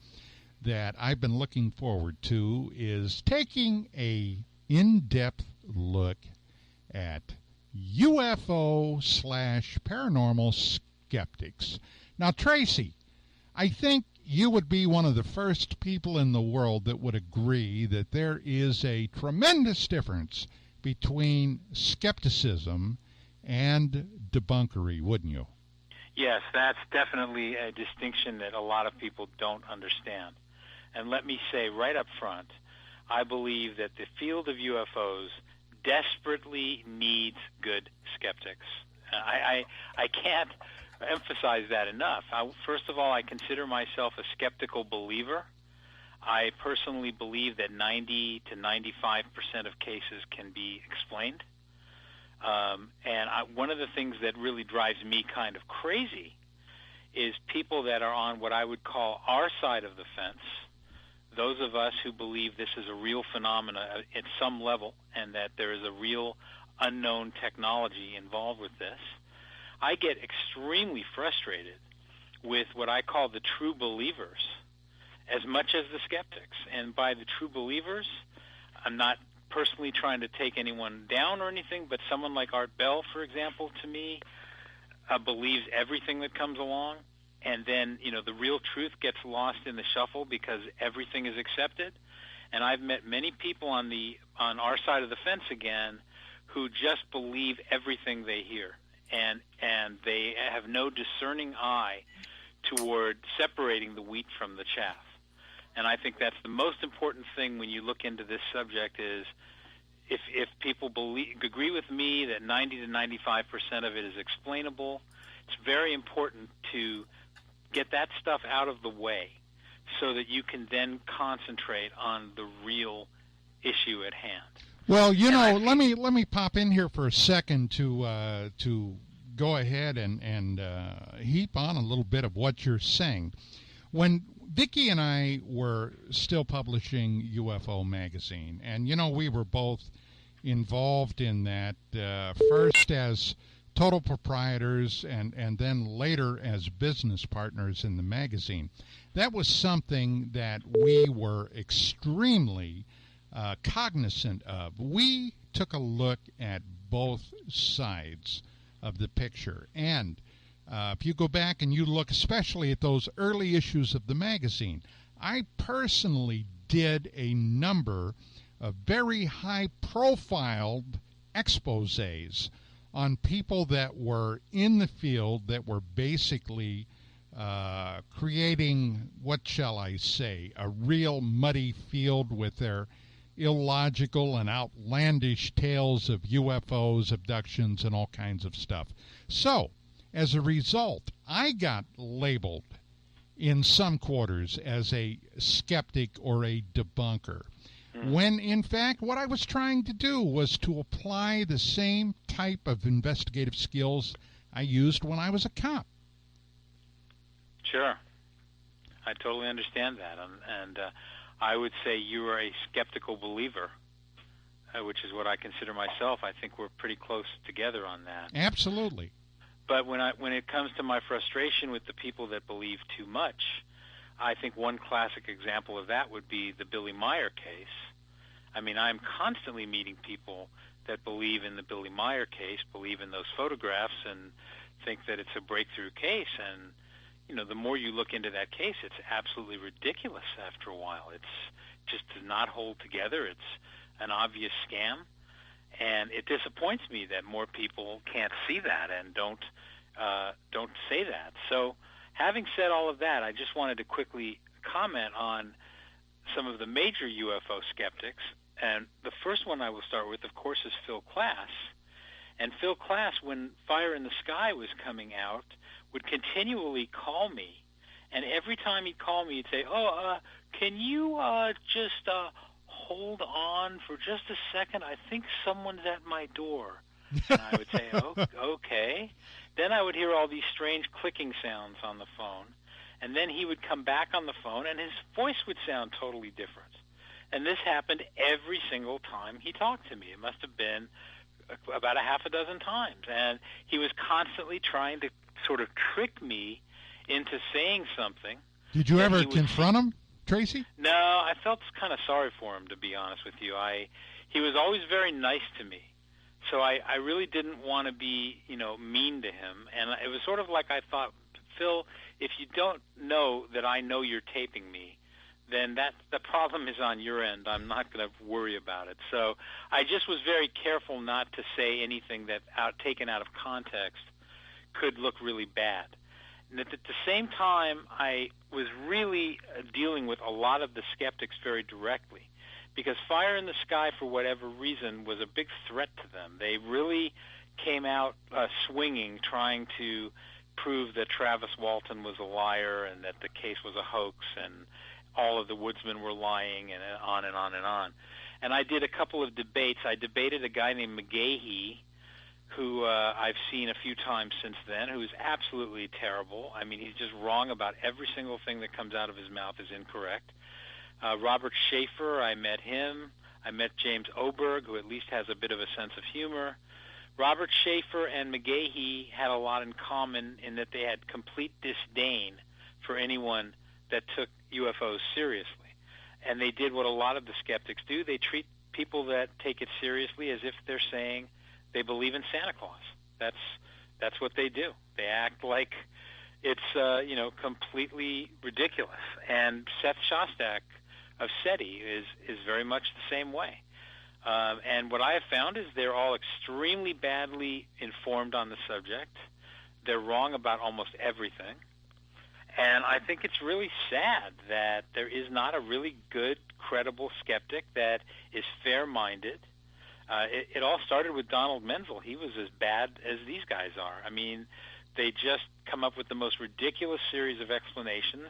that I've been looking forward to, is taking a in-depth look at UFO/paranormal skeptics. Now, Tracy, I think you would be one of the first people in the world that would agree that there is a tremendous difference between skepticism and debunkery, wouldn't you? Yes, that's definitely a distinction that a lot of people don't understand. And let me say right up front, I believe that the field of UFOs desperately needs good skeptics. I can't emphasize that enough. First of all, I consider myself a skeptical believer. I personally believe that 90 to 95% of cases can be explained. One of the things that really drives me kind of crazy is people that are on what I would call our side of the fence, those of us who believe this is a real phenomena at some level and that there is a real unknown technology involved with this. I get extremely frustrated with what I call the true believers as much as the skeptics. And by the true believers, I'm not personally trying to take anyone down or anything, but someone like Art Bell, for example, to me, believes everything that comes along. And then, the real truth gets lost in the shuffle because everything is accepted. And I've met many people on our side of the fence again who just believe everything they hear. And they have no discerning eye toward separating the wheat from the chaff. And I think that's the most important thing when you look into this subject is if people agree with me that 90 to 95% of it is explainable, it's very important to get that stuff out of the way so that you can then concentrate on the real issue at hand. Well, let me pop in here for a second to go ahead and heap on a little bit of what you're saying. When Vicki and I were still publishing UFO magazine, and we were both involved in that first as total proprietors and then later as business partners in the magazine. That was something that we were extremely cognizant of. We took a look at both sides of the picture. And if you go back and you look especially at those early issues of the magazine, I personally did a number of very high-profile exposés on people that were in the field that were basically creating, what shall I say, a real muddy field with their illogical and outlandish tales of UFOs, abductions, and all kinds of stuff. So, as a result, I got labeled in some quarters as a skeptic or a debunker, when in fact what I was trying to do was to apply the same type of investigative skills I used when I was a cop. Sure. I totally understand that. And I would say you are a skeptical believer, which is what I consider myself. I think we're pretty close together on that. Absolutely. But when it comes to my frustration with the people that believe too much, I think one classic example of that would be the Billy Meyer case. I mean, I'm constantly meeting people that believe in the Billy Meyer case, believe in those photographs, and think that it's a breakthrough case. And the more you look into that case, it's absolutely ridiculous after a while. It just does not hold together. It's an obvious scam. And it disappoints me that more people can't see that and don't say that. So having said all of that, I just wanted to quickly comment on some of the major UFO skeptics. And the first one I will start with, of course, is Phil Klass. And Phil Klass, when Fire in the Sky was coming out, would continually call me. And every time he'd call me, he'd say, can you just hold on for just a second? I think someone's at my door. And I would say, okay. Then I would hear all these strange clicking sounds on the phone. And then he would come back on the phone, and his voice would sound totally different. And this happened every single time he talked to me. It must have been about a half a dozen times. And he was constantly trying to sort of trick me into saying something. Did you ever confront him, Tracy? No, I felt kind of sorry for him, to be honest with you. He was always very nice to me. So I really didn't want to be, mean to him. And it was sort of like I thought, Phil, if you don't know that I know you're taping me, then the problem is on your end. I'm not going to worry about it. So I just was very careful not to say anything that, taken out of context, could look really bad. And at the same time, I was really dealing with a lot of the skeptics very directly, because Fire in the Sky, for whatever reason, was a big threat to them. They really came out swinging, trying to prove that Travis Walton was a liar and that the case was a hoax and all of the woodsmen were lying, and on and on and on. And I did a couple of debates. I debated a guy named McGahee, who I've seen a few times since then, who is absolutely terrible. I mean, he's just wrong about every single thing that comes out of his mouth is incorrect. Robert Schaefer, I met him. I met James Oberg, who at least has a bit of a sense of humor. Robert Schaefer and McGahee had a lot in common in that they had complete disdain for anyone that took UFOs seriously. And they did what a lot of the skeptics do. They treat people that take it seriously as if they're saying they believe in Santa Claus. That's what they do. They act like it's completely ridiculous. And Seth Shostak of SETI is very much the same way. And what I have found is they're all extremely badly informed on the subject. They're wrong about almost everything. And I think it's really sad that there is not a really good, credible skeptic that is fair-minded. It all started with Donald Menzel. He was as bad as these guys are. I mean, they just come up with the most ridiculous series of explanations.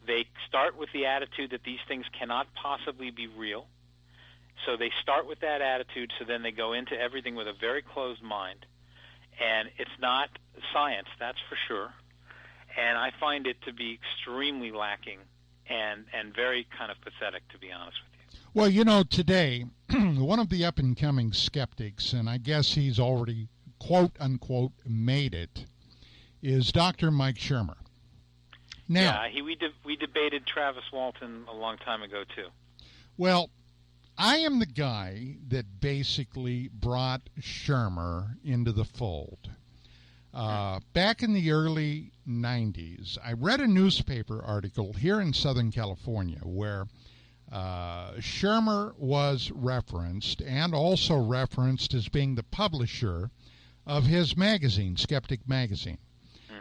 They start with the attitude that these things cannot possibly be real. So they start with that attitude, so then they go into everything with a very closed mind. And it's not science, that's for sure. And I find it to be extremely lacking and very kind of pathetic, to be honest with you. Well, you know, today, one of the up-and-coming skeptics, and I guess he's already, quote-unquote, made it, is Dr. Mike Shermer. Now, yeah, we debated Travis Walton a long time ago, too. Well, I am the guy that basically brought Shermer into the fold. Back in the early 90s, I read a newspaper article here in Southern California where Shermer was referenced and also referenced as being the publisher of his magazine, Skeptic Magazine.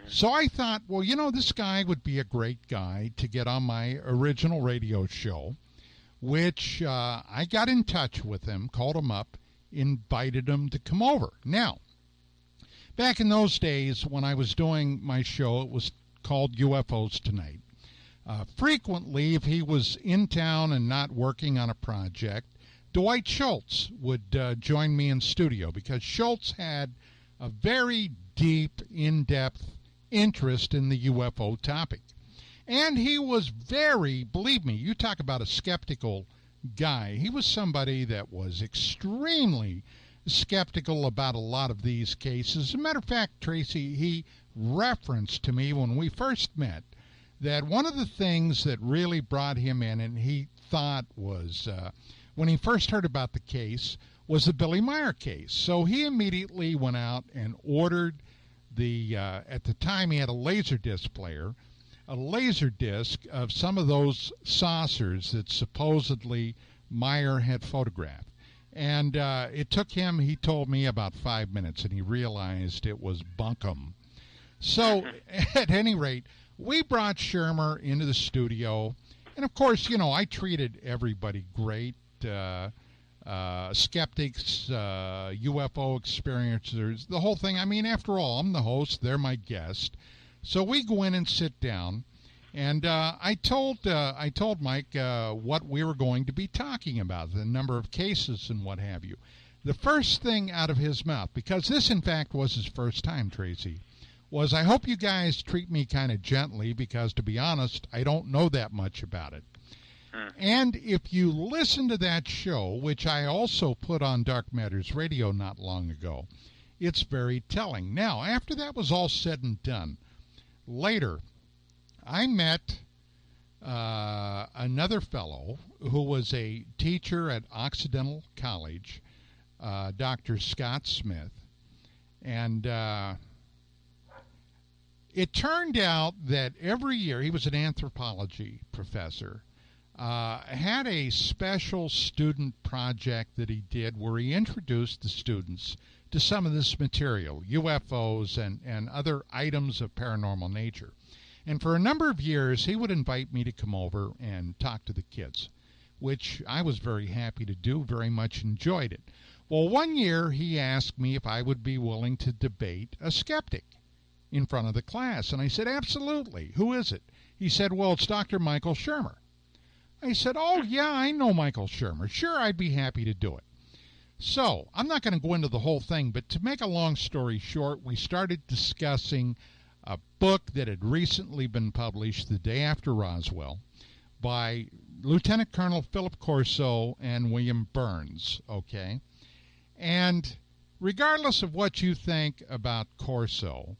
So I thought, well, you know, this guy would be a great guy to get on my original radio show, which I got in touch with him, called him up, invited him to come over. Now, back in those days when I was doing my show, it was called UFOs Tonight. Frequently, if he was in town and not working on a project, Dwight Schultz would join me in studio because Schultz had a very deep, in-depth interest in the UFO topic. And he was very, believe me, you talk about a skeptical guy. He was somebody that was extremely skeptical about a lot of these cases. As a matter of fact, Tracy, he referenced to me when we first met that one of the things that really brought him in, and he thought was, when he first heard about the case, was the Billy Meyer case. So he immediately went out and ordered at the time he had a Laserdisc player, a Laserdisc of some of those saucers that supposedly Meyer had photographed. And it took him, he told me, about 5 minutes, and he realized it was bunkum. So, at any rate, we brought Shermer into the studio. And, of course, you know, I treated everybody great. Skeptics, UFO experiencers, the whole thing. I mean, after all, I'm the host. They're my guest. So we go in and sit down. And I told Mike what we were going to be talking about, the number of cases and what have you. The first thing out of his mouth, because this, in fact, was his first time, Tracy, was, I hope you guys treat me kind of gently because, to be honest, I don't know that much about it. And if you listen to that show, which I also put on Dark Matters Radio not long ago, it's very telling. Now, after that was all said and done, later, I met another fellow who was a teacher at Occidental College, Dr. Scott Smith, and it turned out that every year, he was an anthropology professor, had a special student project that he did where he introduced the students to some of this material, UFOs and other items of paranormal nature. And for a number of years, he would invite me to come over and talk to the kids, which I was very happy to do, very much enjoyed it. Well, one year he asked me if I would be willing to debate a skeptic in front of the class. And I said, absolutely. Who is it? He said, well, it's Dr. Michael Shermer. I said, oh, yeah, I know Michael Shermer. Sure, I'd be happy to do it. So I'm not going to go into the whole thing, but to make a long story short, we started discussing a book that had recently been published the day after Roswell by Lieutenant Colonel Philip Corso and William Burns, okay? And regardless of what you think about Corso,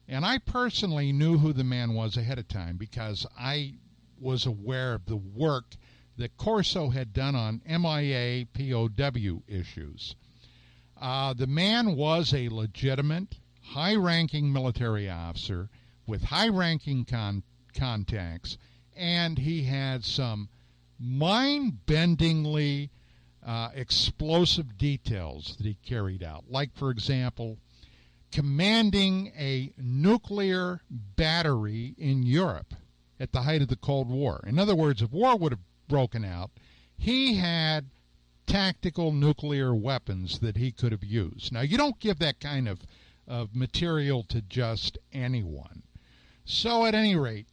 and I personally knew who the man was ahead of time because I was aware of the work that Corso had done on MIA POW issues. The man was a legitimate, high-ranking military officer with high-ranking contacts, and he had some mind-bendingly explosive details that he carried out. Like, for example, commanding a nuclear battery in Europe at the height of the Cold War. In other words, if war would have broken out, he had tactical nuclear weapons that he could have used. Now, you don't give that kind of material to just anyone. So, at any rate,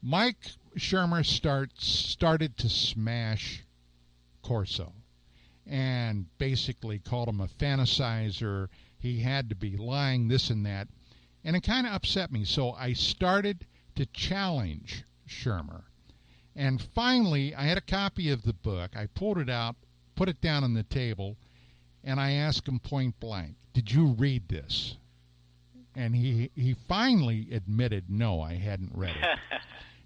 Mike Shermer started to smash Corso and basically called him a fantasizer. He had to be lying, this and that. And it kind of upset me. So I started to challenge Shermer. And finally, I had a copy of the book. I pulled it out, put it down on the table, and I asked him point blank, did you read this? And he finally admitted, no, I hadn't read it.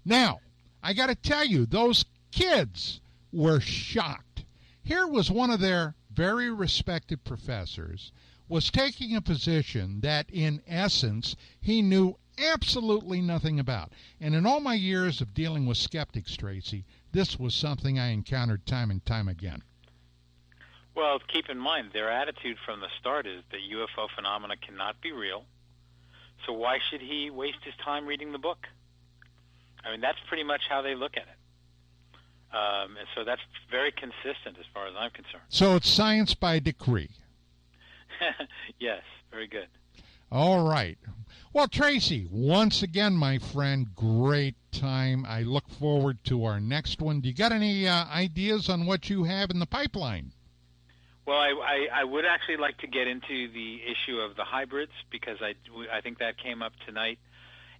Now, I got to tell you, those kids were shocked. Here was one of their very respected professors was taking a position that, in essence, he knew absolutely nothing about. And in all my years of dealing with skeptics, Tracy, this was something I encountered time and time again. Well, keep in mind, their attitude from the start is that UFO phenomena cannot be real, so why should he waste his time reading the book? I mean, that's pretty much how they look at it. And so that's very consistent as far as I'm concerned. So it's science by decree. Yes, very good. All right. Well, Tracy, once again, my friend, great time. I look forward to our next one. Do you got any ideas on what you have in the pipeline? Well, I would actually like to get into the issue of the hybrids because I think that came up tonight.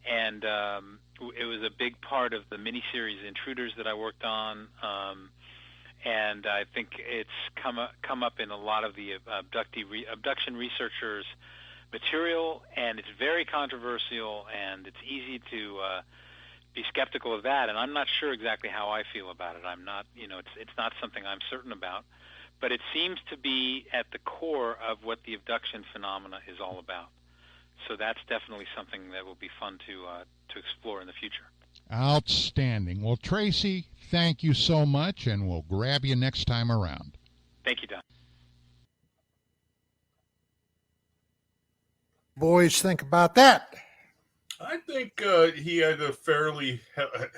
And it was a big part of the miniseries Intruders that I worked on. And I think it's come up in a lot of the abduction researchers' material, and it's very controversial, and it's easy to be skeptical of that. And I'm not sure exactly how I feel about it. I'm not, it's not something I'm certain about, but it seems to be at the core of what the abduction phenomena is all about. So that's definitely something that will be fun to explore in the future. Outstanding. Well, Tracy, thank you so much, and we'll grab you next time around. Thank you, Don. Boys, think about that. I think he had a fairly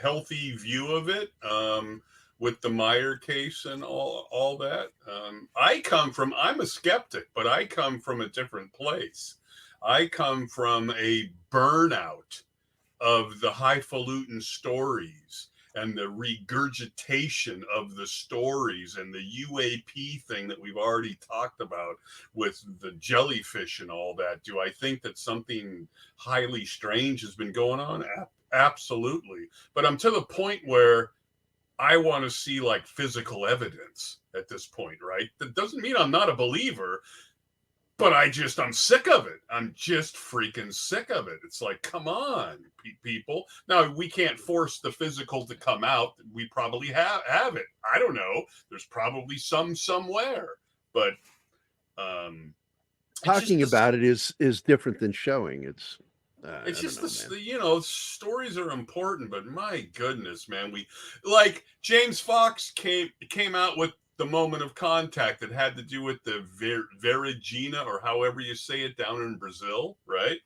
healthy view of it with the Meyer case and all that. I'm a skeptic, but I come from a different place. I come from a burnout of the highfalutin stories and the regurgitation of the stories and the UAP thing that we've already talked about with the jellyfish and all that. Do I think that something highly strange has been going on? Absolutely. But I'm to the point where I want to see like physical evidence at this point, right? That doesn't mean I'm not a believer, but I'm sick of it. I'm just freaking sick of it. It's like, come on, people. Now, we can't force the physical to come out. We probably have it. I don't know. There's probably some somewhere. But talking about it is different than showing. It's It's just man. Stories are important, but my goodness, man, we like James Fox came out with the moment of contact that had to do with the Varigina, or however you say it, down in Brazil, right?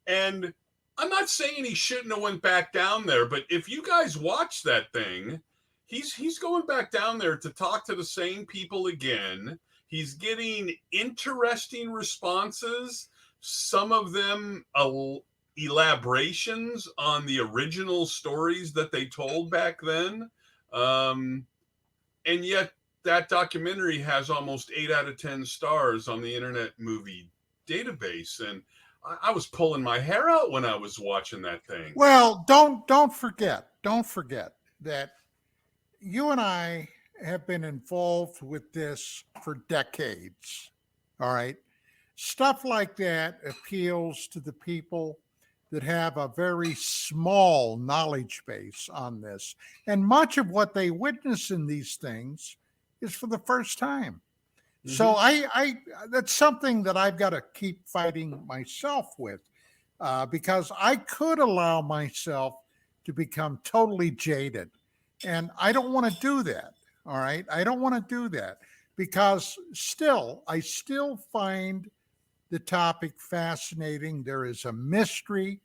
And I'm not saying he shouldn't have went back down there, but if you guys watch that thing, he's going back down there to talk to the same people again. He's getting interesting responses. Some of them elaborations on the original stories that they told back then. And yet that documentary has almost 8 out of 10 stars on the Internet Movie Database. And I was pulling my hair out when I was watching that thing. Well, don't forget that you and I have been involved with this for decades. All right. Stuff like that appeals to the people that have a very small knowledge base on this. And much of what they witness in these things is for the first time. Mm-hmm. So I that's something that I've got to keep fighting myself with, because I could allow myself to become totally jaded. And I don't want to do that. All right. I don't want to do that, because I still find the topic fascinating. There is a mystery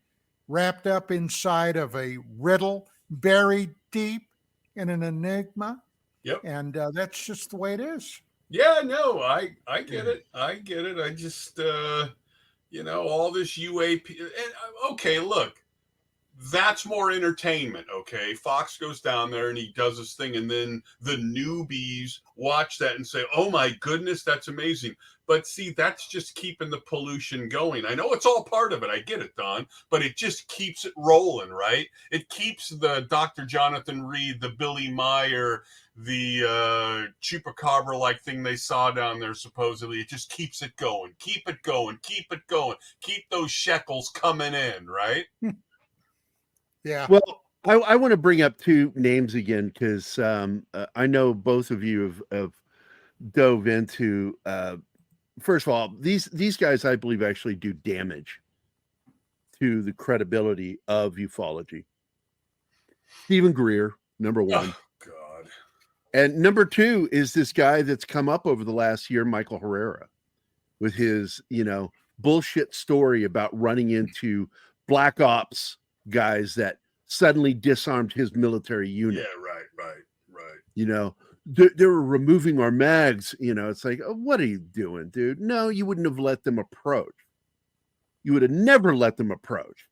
wrapped up inside of a riddle, buried deep in an enigma. Yep. And that's just the way it is. Yeah, no, I get it. I get it. I just, all this UAP. And, okay, look, that's more entertainment, okay? Fox goes down there and he does this thing, and then the newbies watch that and say, oh my goodness, that's amazing. But see, that's just keeping the pollution going. I know it's all part of it. I get it, Don, but it just keeps it rolling, right? It keeps the Dr. Jonathan Reed, the Billy Meyer, the chupacabra-like thing they saw down there, supposedly. It just keeps it going. Keep it going. Keep it going. Keep those shekels coming in, right? Yeah. Well, I want to bring up two names again, because I know both of you have dove into. First of all, these guys, I believe, actually do damage to the credibility of ufology. Stephen Greer, number one. Oh, God. And number two is this guy that's come up over the last year, Michael Herrera, with his, bullshit story about running into black ops guys that suddenly disarmed his military unit. Yeah, right. They were removing our mags. It's like, oh, what are you doing, dude? No, you wouldn't have let them approach. You would have never let them approach.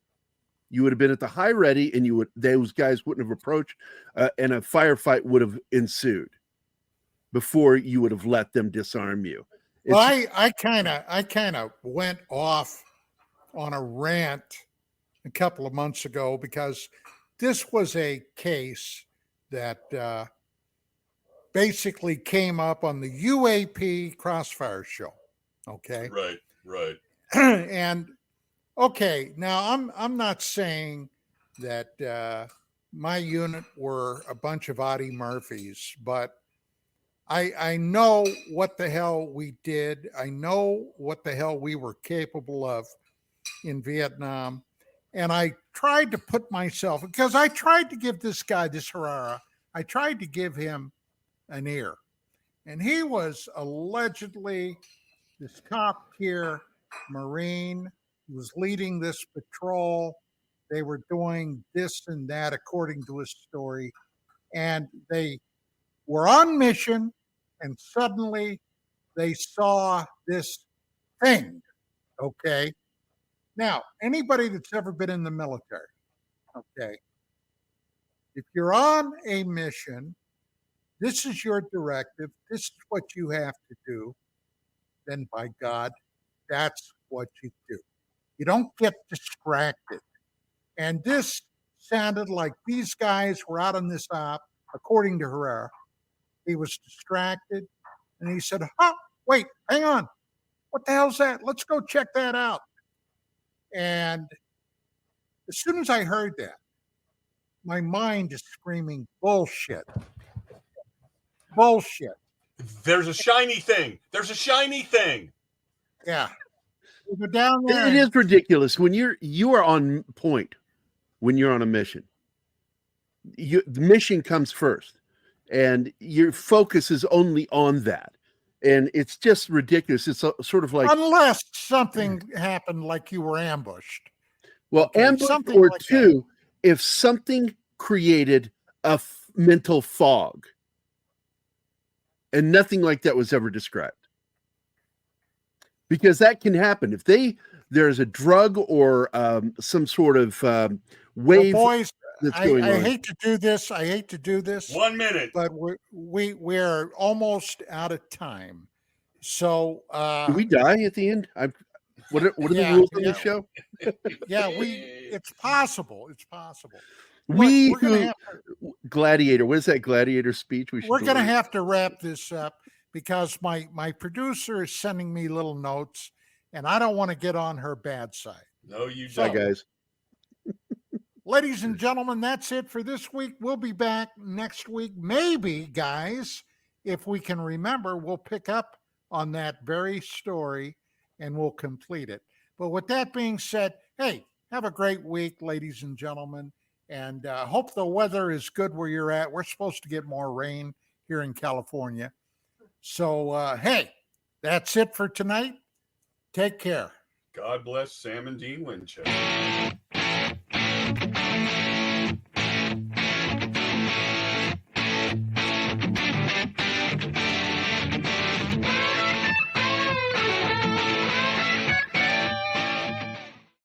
You would have been at the high ready, and those guys wouldn't have approached, and a firefight would have ensued before you would have let them disarm you. Well, I kind of went off on a rant a couple of months ago, because this was a case that basically came up on the UAP Crossfire show. Okay. Right. And okay, now I'm not saying that my unit were a bunch of Audie Murphys, but I know what the hell we did. I know what the hell we were capable of in Vietnam. And I tried to put myself, because I tried to give this guy, this Herrera, I tried to give him an ear. And he was allegedly this top tier Marine. He was leading this patrol. They were doing this and that according to his story. And they were on mission, and suddenly they saw this thing. Okay. Now, anybody that's ever been in the military, okay, if you're on a mission, this is your directive, this is what you have to do, then by God, that's what you do. You don't get distracted. And this sounded like these guys were out on this op, according to Herrera. He was distracted, and he said, wait, hang on. What the hell's that? Let's go check that out. And as soon as I heard that, my mind is screaming bullshit. Bullshit. There's a shiny thing. Yeah. Go down there. It is ridiculous when you are on point when you're on a mission. The mission comes first, and your focus is only on that, and it's just ridiculous. It's sort of like, unless something happened, like you were ambushed. well, Okay, ambushed something or like two, if something created a mental fog, and nothing like that was ever described. Because that can happen if there's a drug or some sort of wave. Well, boys, that's going I on. hate to do this. I hate to do this. 1 minute. But we're almost out of time. So do we die at the end? What are the yeah, rules on yeah. the show? Yeah, it's possible. It's possible. We We're gonna who have Gladiator. What is that Gladiator speech? We're going to have to wrap this up because my producer is sending me little notes, and I don't want to get on her bad side. No, you Bye, don't. guys. Ladies and gentlemen, that's it for this week. We'll be back next week. Maybe, guys, if we can remember, we'll pick up on that very story and we'll complete it. But with that being said, hey, have a great week, ladies and gentlemen. And hope the weather is good where you're at. We're supposed to get more rain here in California. So, hey, that's it for tonight. Take care. God bless Sam and Dean Winchester.